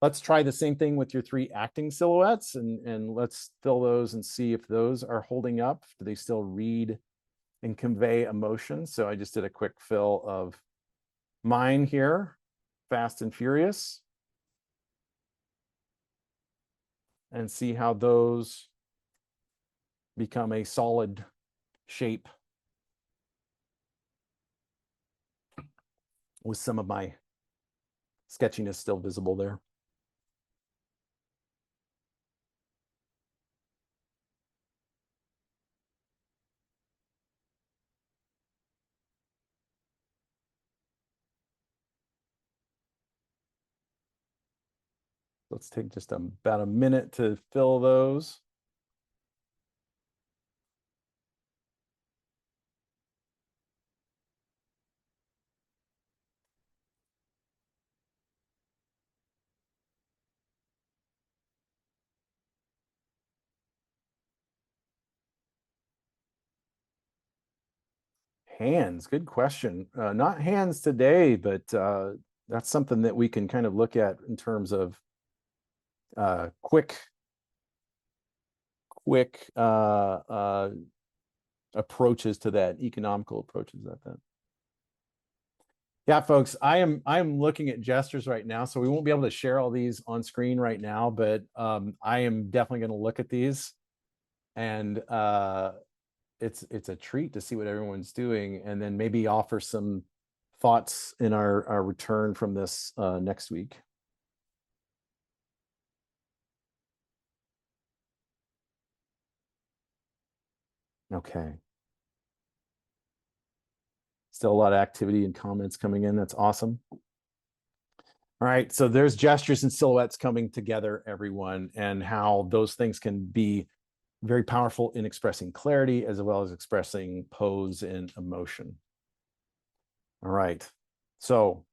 Let's try the same thing with your 3 acting silhouettes, and let's fill those and see if those are holding up. Do they still read and convey emotion? So I just did a quick fill of mine here, Fast and Furious, and see how those become a solid shape with some of my sketchiness still visible there. Let's take just about a minute to fill those. Hands, good question. Not hands today, but that's something that we can kind of look at in terms of quick approaches to that, economical approaches at that. Yeah, folks, I'm looking at gestures right now, so we won't be able to share all these on screen right now, but I am definitely going to look at these, and it's a treat to see what everyone's doing, and then maybe offer some thoughts in our return from this next week. Okay. Still a lot of activity and comments coming in. That's awesome. All right, so there's gestures and silhouettes coming together, everyone, and how those things can be very powerful in expressing clarity as well as expressing pose and emotion. All right, so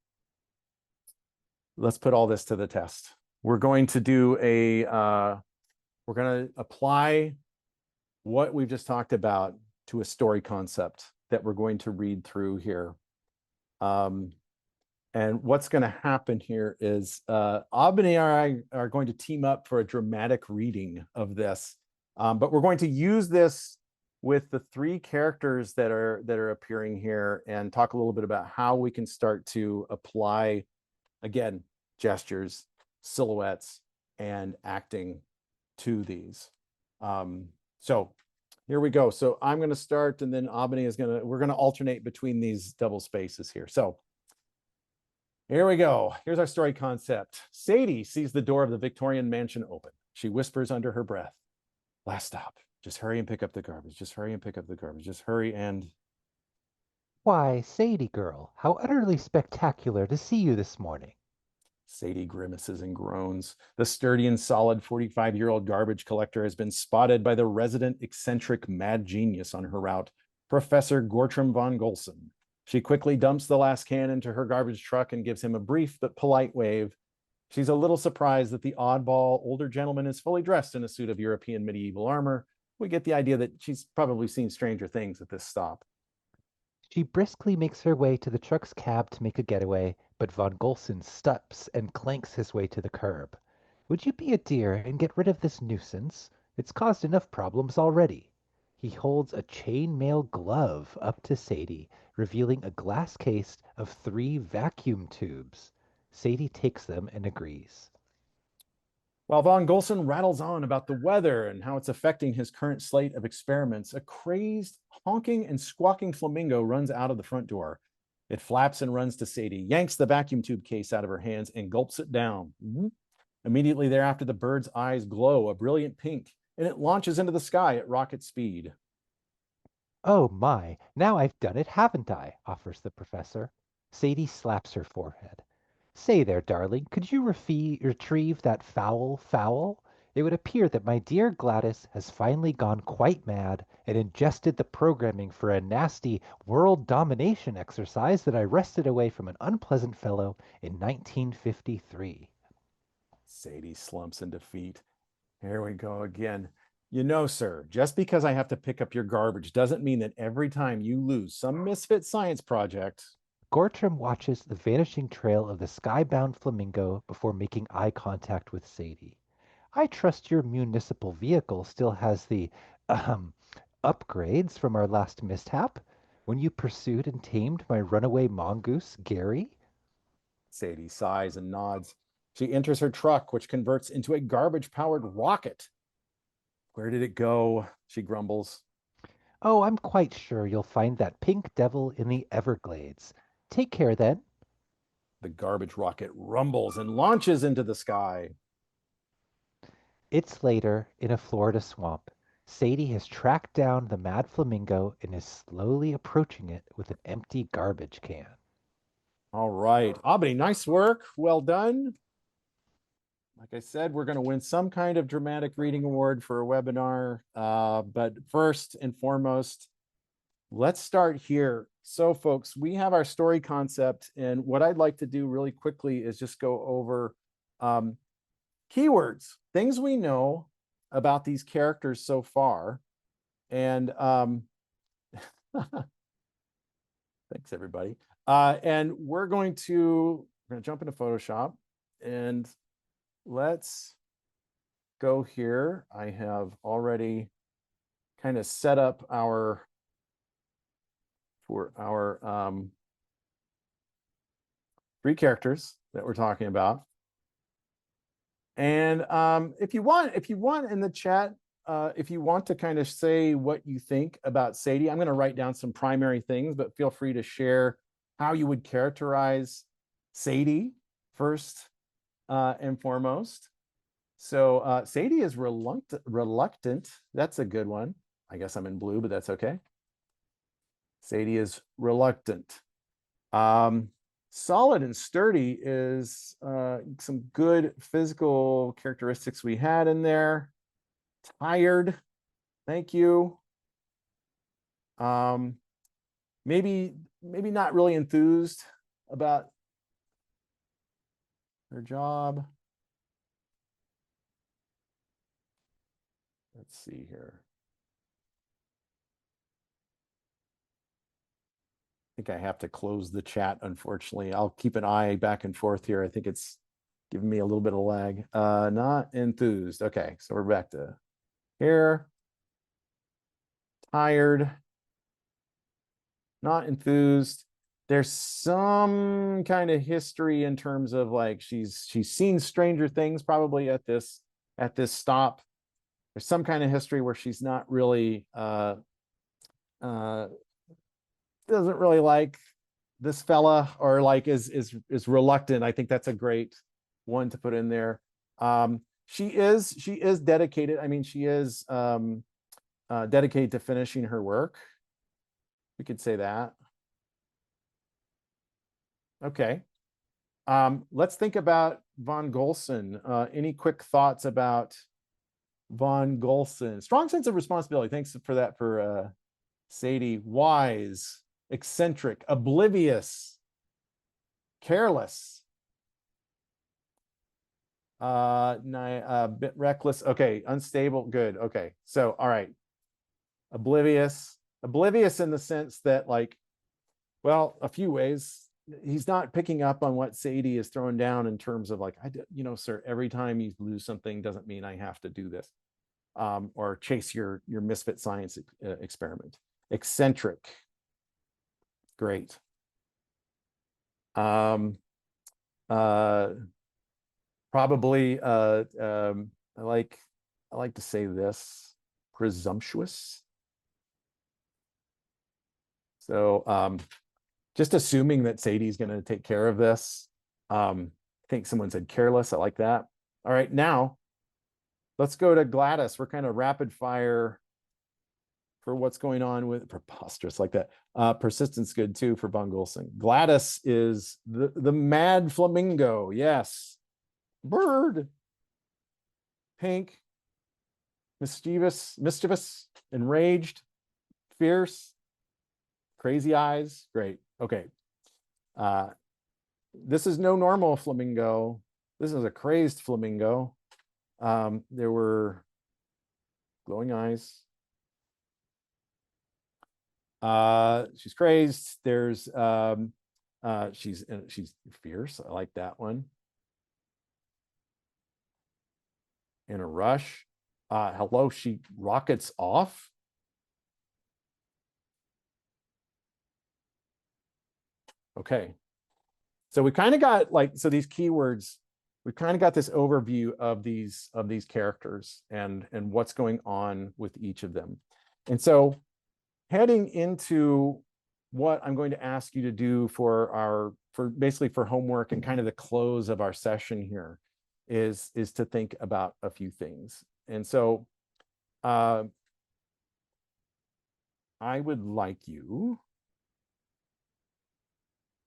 let's put all this to the test. We're going to do we're going to apply what we've just talked about to a story concept that we're going to read through here. And what's going to happen here is Albany and I are going to team up for a dramatic reading of this. But we're going to use this with the three characters that are appearing here and talk a little bit about how we can start to apply, again, gestures, silhouettes, and acting to these. So here we go. So I'm going to start, and then Albany is we're going to alternate between these double spaces here. So here we go. Here's our story concept. Sadie sees the door of the Victorian mansion open. She whispers under her breath, "Last stop. Just hurry and pick up the garbage. Just hurry and pick up the garbage. Just hurry and..." Why, Sadie girl, how utterly spectacular to see you this morning. Sadie grimaces and groans. The sturdy and solid 45-year-old garbage collector has been spotted by the resident eccentric mad genius on her route, Professor Gortram von Golson. She quickly dumps the last can into her garbage truck and gives him a brief but polite wave. She's a little surprised that the oddball older gentleman is fully dressed in a suit of European medieval armor. We get the idea that she's probably seen stranger things at this stop. She briskly makes her way to the truck's cab to make a getaway, but von Golson stops and clanks his way to the curb. Would you be a dear and get rid of this nuisance? It's caused enough problems already. He holds a chain-mail glove up to Sadie, revealing a glass case of 3 vacuum tubes. Sadie takes them and agrees. While von Golson rattles on about the weather and how it's affecting his current slate of experiments, a crazed, honking, and squawking flamingo runs out of the front door. It flaps and runs to Sadie, yanks the vacuum tube case out of her hands, and gulps it down. Immediately thereafter, the bird's eyes glow a brilliant pink, and it launches into the sky at rocket speed. Oh my, now I've done it, haven't I? Offers the professor. Sadie slaps her forehead. Say there, darling, could you retrieve that fowl? It would appear that my dear Gladys has finally gone quite mad and ingested the programming for a nasty world domination exercise that I wrested away from an unpleasant fellow in 1953. Sadie slumps in defeat. Here we go again. You know, sir, just because I have to pick up your garbage doesn't mean that every time you lose some misfit science project... Gortram watches the vanishing trail of the skybound flamingo before making eye contact with Sadie. I trust your municipal vehicle still has the ahem, upgrades from our last mishap when you pursued and tamed my runaway mongoose, Gary. Sadie sighs and nods. She enters her truck, which converts into a garbage-powered rocket. Where did it go? She grumbles. Oh, I'm quite sure you'll find that pink devil in the Everglades. Take care then. The garbage rocket rumbles and launches into the sky. It's later in a Florida swamp. Sadie has tracked down the mad flamingo and is slowly approaching it with an empty garbage can. All right. Abby, nice work. Well done. Like I said, we're going to win some kind of dramatic reading award for a webinar. But first and foremost, let's start here. So folks, we have our story concept, and what I'd like to do really quickly is just go over keywords, things we know about these characters so far. And thanks everybody. And we're going to jump into Photoshop, and let's go here. I have already kind of set up our three characters that we're talking about. And if you want in the chat, if you want to kind of say what you think about Sadie, I'm going to write down some primary things, but feel free to share how you would characterize Sadie first and foremost. So Sadie is reluctant. That's a good one. I guess I'm in blue, but that's okay. Sadie is reluctant. Solid and sturdy is some good physical characteristics we had in there. Tired, thank you. Maybe not really enthused about her job. Let's see here. I think I have to close the chat, unfortunately. I'll keep an eye back and forth here. I think it's giving me a little bit of lag. Not enthused. Okay, so we're back to here. Tired. Not enthused. There's some kind of history in terms of like she's seen Stranger Things probably at this stop. There's some kind of history where she's not really doesn't really like this fella, or like is reluctant. I think that's a great one to put in there. She is dedicated. I mean, she is dedicated to finishing her work. We could say that. Okay. Let's think about von Golson. Any quick thoughts about von Golson? Strong sense of responsibility. Thanks for that for Sadie. Wise, eccentric, oblivious, careless, bit reckless. Okay, unstable. Good. Okay. So, all right. Oblivious in the sense that, like, well, a few ways. He's not picking up on what Sadie is throwing down in terms of like, sir, every time you lose something doesn't mean I have to do this, or chase your misfit science experiment. Eccentric, great. Probably, I like to say this, presumptuous. So, just assuming that Sadie's going to take care of this. I think someone said careless. I like that. All right, now let's go to Gladys. We're kind of rapid fire for what's going on with preposterous, like that. Persistence good too for von Golson. Gladys is the mad flamingo. Yes. Bird. Pink. Mischievous, enraged, fierce, crazy eyes. Great. Okay. This is no normal flamingo. This is a crazed flamingo. There were glowing eyes. She's crazed. There's she's fierce. I like that one. In a rush. Hello, she rockets off. Okay. So we kind of got like, so these keywords, we kind of got this overview of these characters and what's going on with each of them. And so heading into what I'm going to ask you to do for basically for homework and kind of the close of our session here is to think about a few things. And so I would like you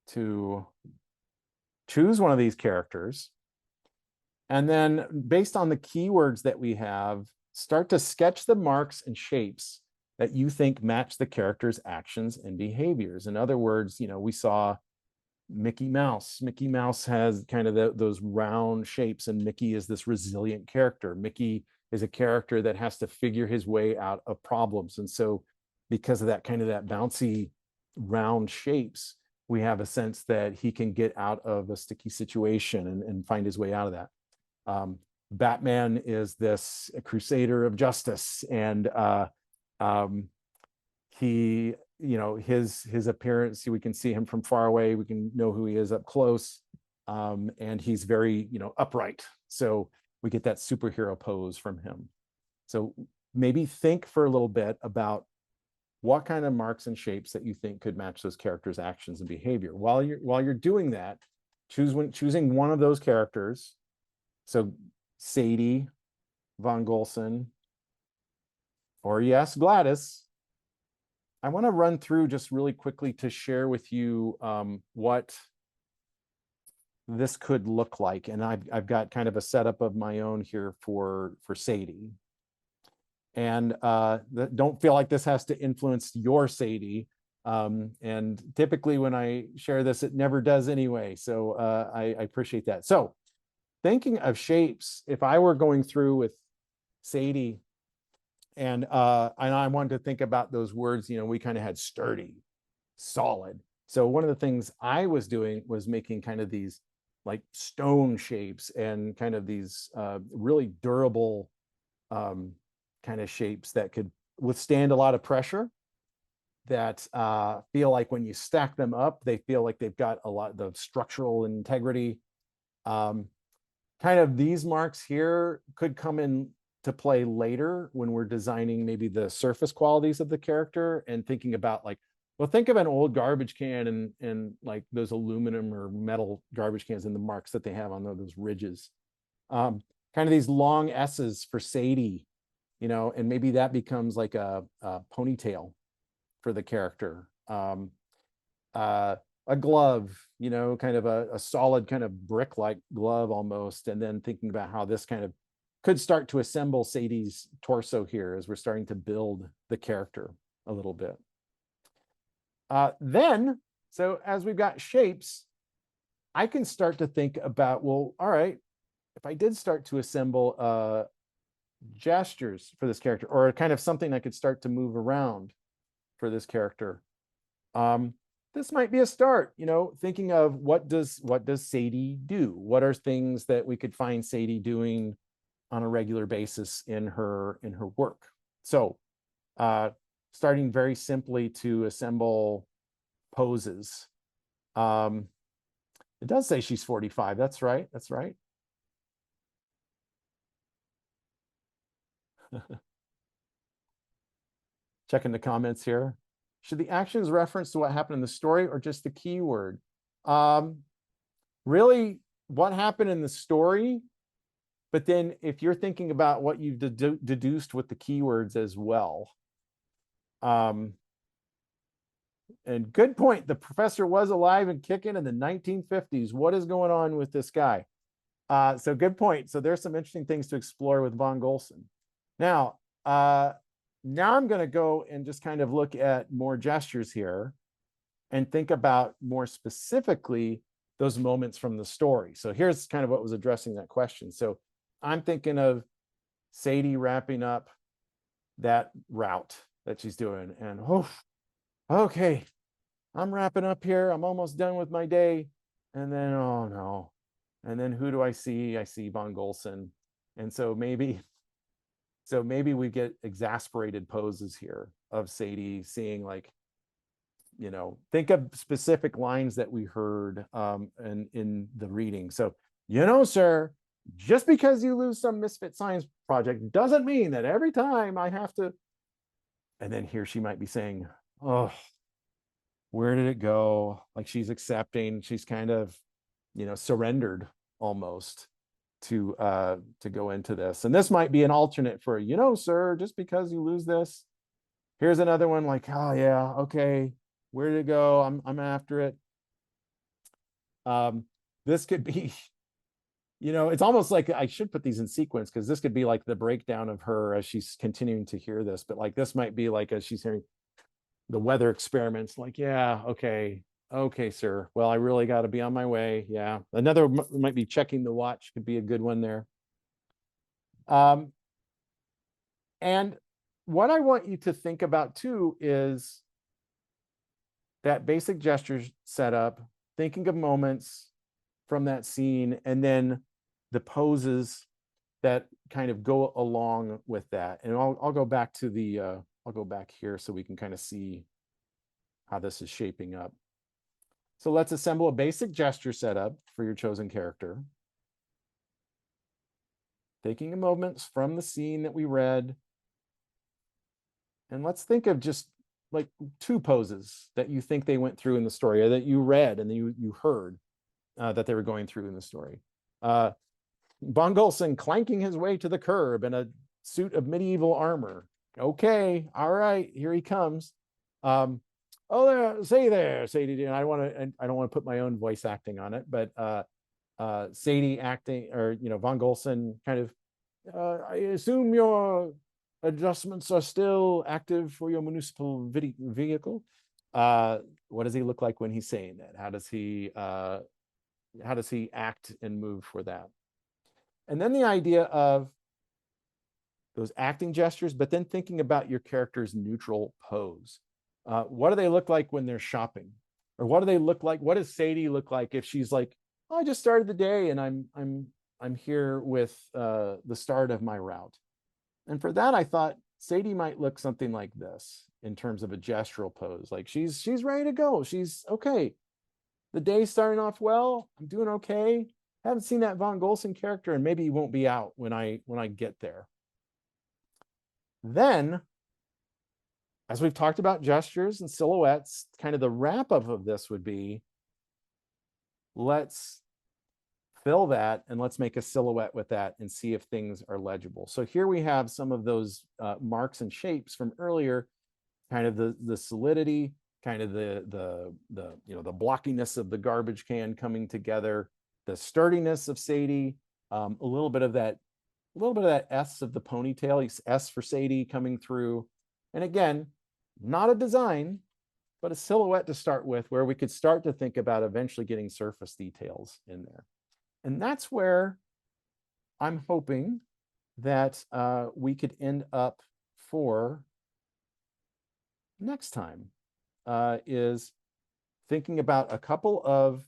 to choose one of these characters, and then based on the keywords that we have, start to sketch the marks and shapes that you think match the character's actions and behaviors. In other words, we saw Mickey Mouse. Mickey Mouse has kind of those round shapes, and Mickey is this resilient character. Mickey is a character that has to figure his way out of problems. And so because of that kind of that bouncy round shapes, we have a sense that he can get out of a sticky situation and find his way out of that. Batman is this crusader of justice, and he, his appearance, we can see him from far away, we can know who he is up close, and he's very, upright. So we get that superhero pose from him. So maybe think for a little bit about what kind of marks and shapes that you think could match those characters' actions and behavior. While you're doing that, choosing one of those characters. So Sadie, Von Golson, or yes, Gladys. I want to run through just really quickly to share with you what this could look like. And I've got kind of a setup of my own here for Sadie. And don't feel like this has to influence your Sadie. And typically when I share this, it never does anyway. So I appreciate that. So thinking of shapes, if I were going through with Sadie, and I wanted to think about those words, we kind of had sturdy, solid. So one of the things I was doing was making kind of these like stone shapes and kind of these really durable kind of shapes that could withstand a lot of pressure, that feel like when you stack them up, they feel like they've got a lot of structural integrity. Kind of these marks here could come in to play later when we're designing maybe the surface qualities of the character and thinking about like, well, think of an old garbage can and like those aluminum or metal garbage cans and the marks that they have on those ridges. Kind of these long S's for Sadie, and maybe that becomes like a ponytail for the character. A glove, kind of a solid kind of brick-like glove almost, and then thinking about how this kind of could start to assemble Sadie's torso here as we're starting to build the character a little bit. Then, so as we've got shapes, I can start to think about, well, all right, if I did start to assemble gestures for this character, or kind of something I could start to move around for this character, this might be a start, thinking of what does Sadie do? What are things that we could find Sadie doing on a regular basis in her work? So starting very simply to assemble poses. It does say she's 45. That's right. Checking the comments here. Should the actions reference to what happened in the story or just the keyword? Really, what happened in the story? But then if you're thinking about what you've deduced with the keywords as well. And good point. The professor was alive and kicking in the 1950s. What is going on with this guy? So good point. So there's some interesting things to explore with Von Golson. Now I'm going to go and just kind of look at more gestures here and think about more specifically those moments from the story. So here's kind of what was addressing that question. So I'm thinking of Sadie wrapping up that route that she's doing, and okay, I'm wrapping up here. I'm almost done with my day. And then, oh no. And then who do I see? I see Von Golson. And so maybe we get exasperated poses here of Sadie seeing, like, think of specific lines that we heard in the reading. So, sir, just because you lose some misfit science project doesn't mean that every time I have to. And then here she might be saying, oh, where did it go? Like she's accepting, she's kind of, surrendered almost to go into this. And this might be an alternate for, sir, just because you lose this, here's another one like, oh yeah, okay, where did it go? I'm after it. This could be, it's almost like I should put these in sequence because this could be like the breakdown of her as she's continuing to hear this. But like this might be like as she's hearing the weather experiments, like, yeah, okay, sir. Well, I really got to be on my way. Yeah. Another might be checking the watch, could be a good one there. And what I want you to think about too is that basic gestures setup, thinking of moments from that scene, and then the poses that kind of go along with that. And I'll go back to the I'll go back here so we can kind of see how this is shaping up. So let's assemble a basic gesture setup for your chosen character. Taking moments from the scene that we read. And let's think of just like 2 poses that you think they went through in the story, or that you read and you heard that they were going through in the story. Von Golson clanking his way to the curb in a suit of medieval armor. Okay, all right, here he comes. Oh, there, Sadie. And I don't want to put my own voice acting on it, but Sadie acting, or Von Golson kind of. I assume your adjustments are still active for your municipal vehicle. What does he look like when he's saying that? How does he act and move for that? And then the idea of those acting gestures, but then thinking about your character's neutral pose. What do they look like when they're shopping? Or what do they look like? What does Sadie look like if she's like, oh, I just started the day and I'm here with the start of my route. And for that, I thought Sadie might look something like this in terms of a gestural pose. Like she's ready to go. She's okay. The day's starting off well. I'm doing okay. Haven't seen that Von Golson character, and maybe he won't be out when I get there. Then, as we've talked about gestures and silhouettes, kind of the wrap up of this would be, let's fill that and let's make a silhouette with that and see if things are legible. So here we have some of those marks and shapes from earlier, kind of the solidity, kind of the blockiness of the garbage can coming together, the sturdiness of Sadie, a little bit of that S of the ponytail, S for Sadie coming through. And again, not a design, but a silhouette to start with, where we could start to think about eventually getting surface details in there. And that's where I'm hoping that we could end up for next time, is thinking about a couple of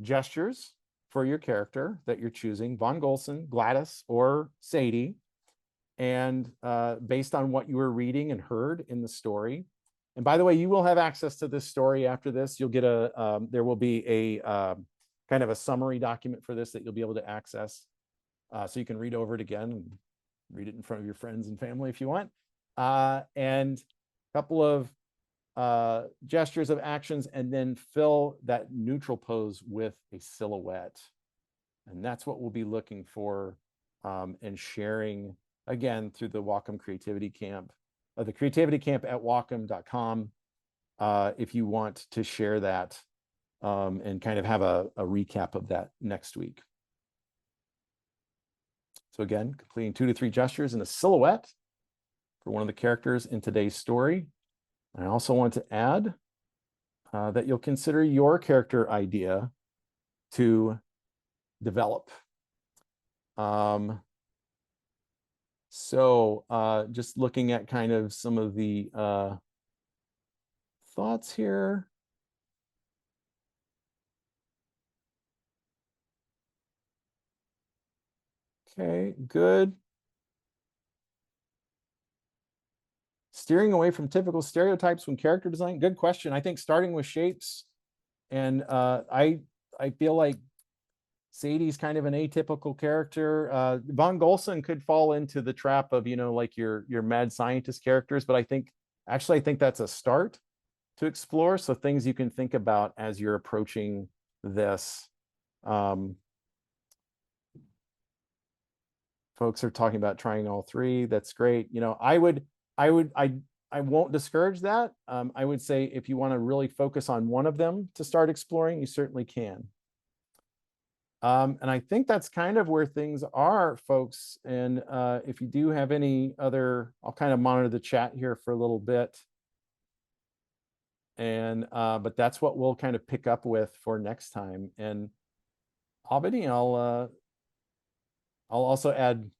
gestures for your character that you're choosing, Von Golson, Gladys, or Sadie, and based on what you were reading and heard in the story. And by the way, you will have access to this story after this. You'll get there will be a kind of a summary document for this that you'll be able to access. So you can read over it again and read it in front of your friends and family if you want. And a couple of gestures of actions, and then fill that neutral pose with a silhouette. And that's what we'll be looking for and sharing, again, through the Wacom Creativity Camp, the Creativity Camp at Wacom.com, if you want to share that and kind of have a recap of that next week. So again, completing 2 to 3 gestures in a silhouette for one of the characters in today's story. I also want to add that you'll consider your character idea to develop. So just looking at kind of some of the thoughts here. Okay, good. Steering away from typical stereotypes when character design. Good question. I think starting with shapes, and I feel like Sadie's kind of an atypical character. Von Golson could fall into the trap of like your mad scientist characters, but I think that's a start. to explore. So things you can think about as you're approaching this. Folks are talking about trying all three. That's great. I won't discourage that. I would say if you want to really focus on one of them to start exploring, you certainly can. And I think that's kind of where things are, folks. And if you do have any other, I'll kind of monitor the chat here for a little bit. And but that's what we'll kind of pick up with for next time. And Albany, I'll also add,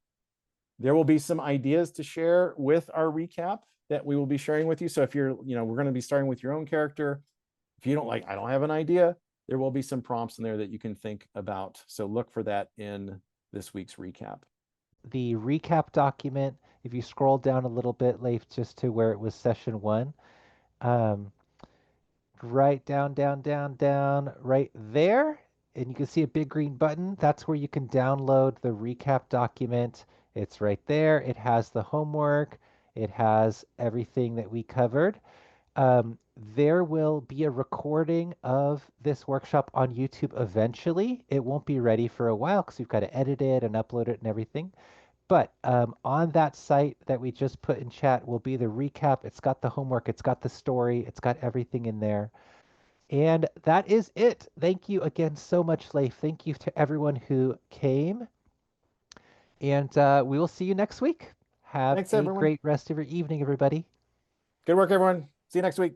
there will be some ideas to share with our recap that we will be sharing with you. So if you're, we're going to be starting with your own character. If you don't like, I don't have an idea, there will be some prompts in there that you can think about. So look for that in this week's recap. The recap document, if you scroll down a little bit, Leif, just to where it was session one, um, right down, down, down, down, right there, and you can see a big green button. That's where you can download the recap document. It's right there. It has the homework. It has everything that we covered. There will be a recording of this workshop on YouTube eventually. It won't be ready for a while because we've got to edit it and upload it and everything. But on that site that we just put in chat will be the recap. It's got the homework, it's got the story, it's got everything in there. And that is it. Thank you again so much, Leif. Thank you to everyone who came. And we will see you next week. Have Thanks, a everyone. great rest of your evening, everybody. Good work, everyone. See you next week.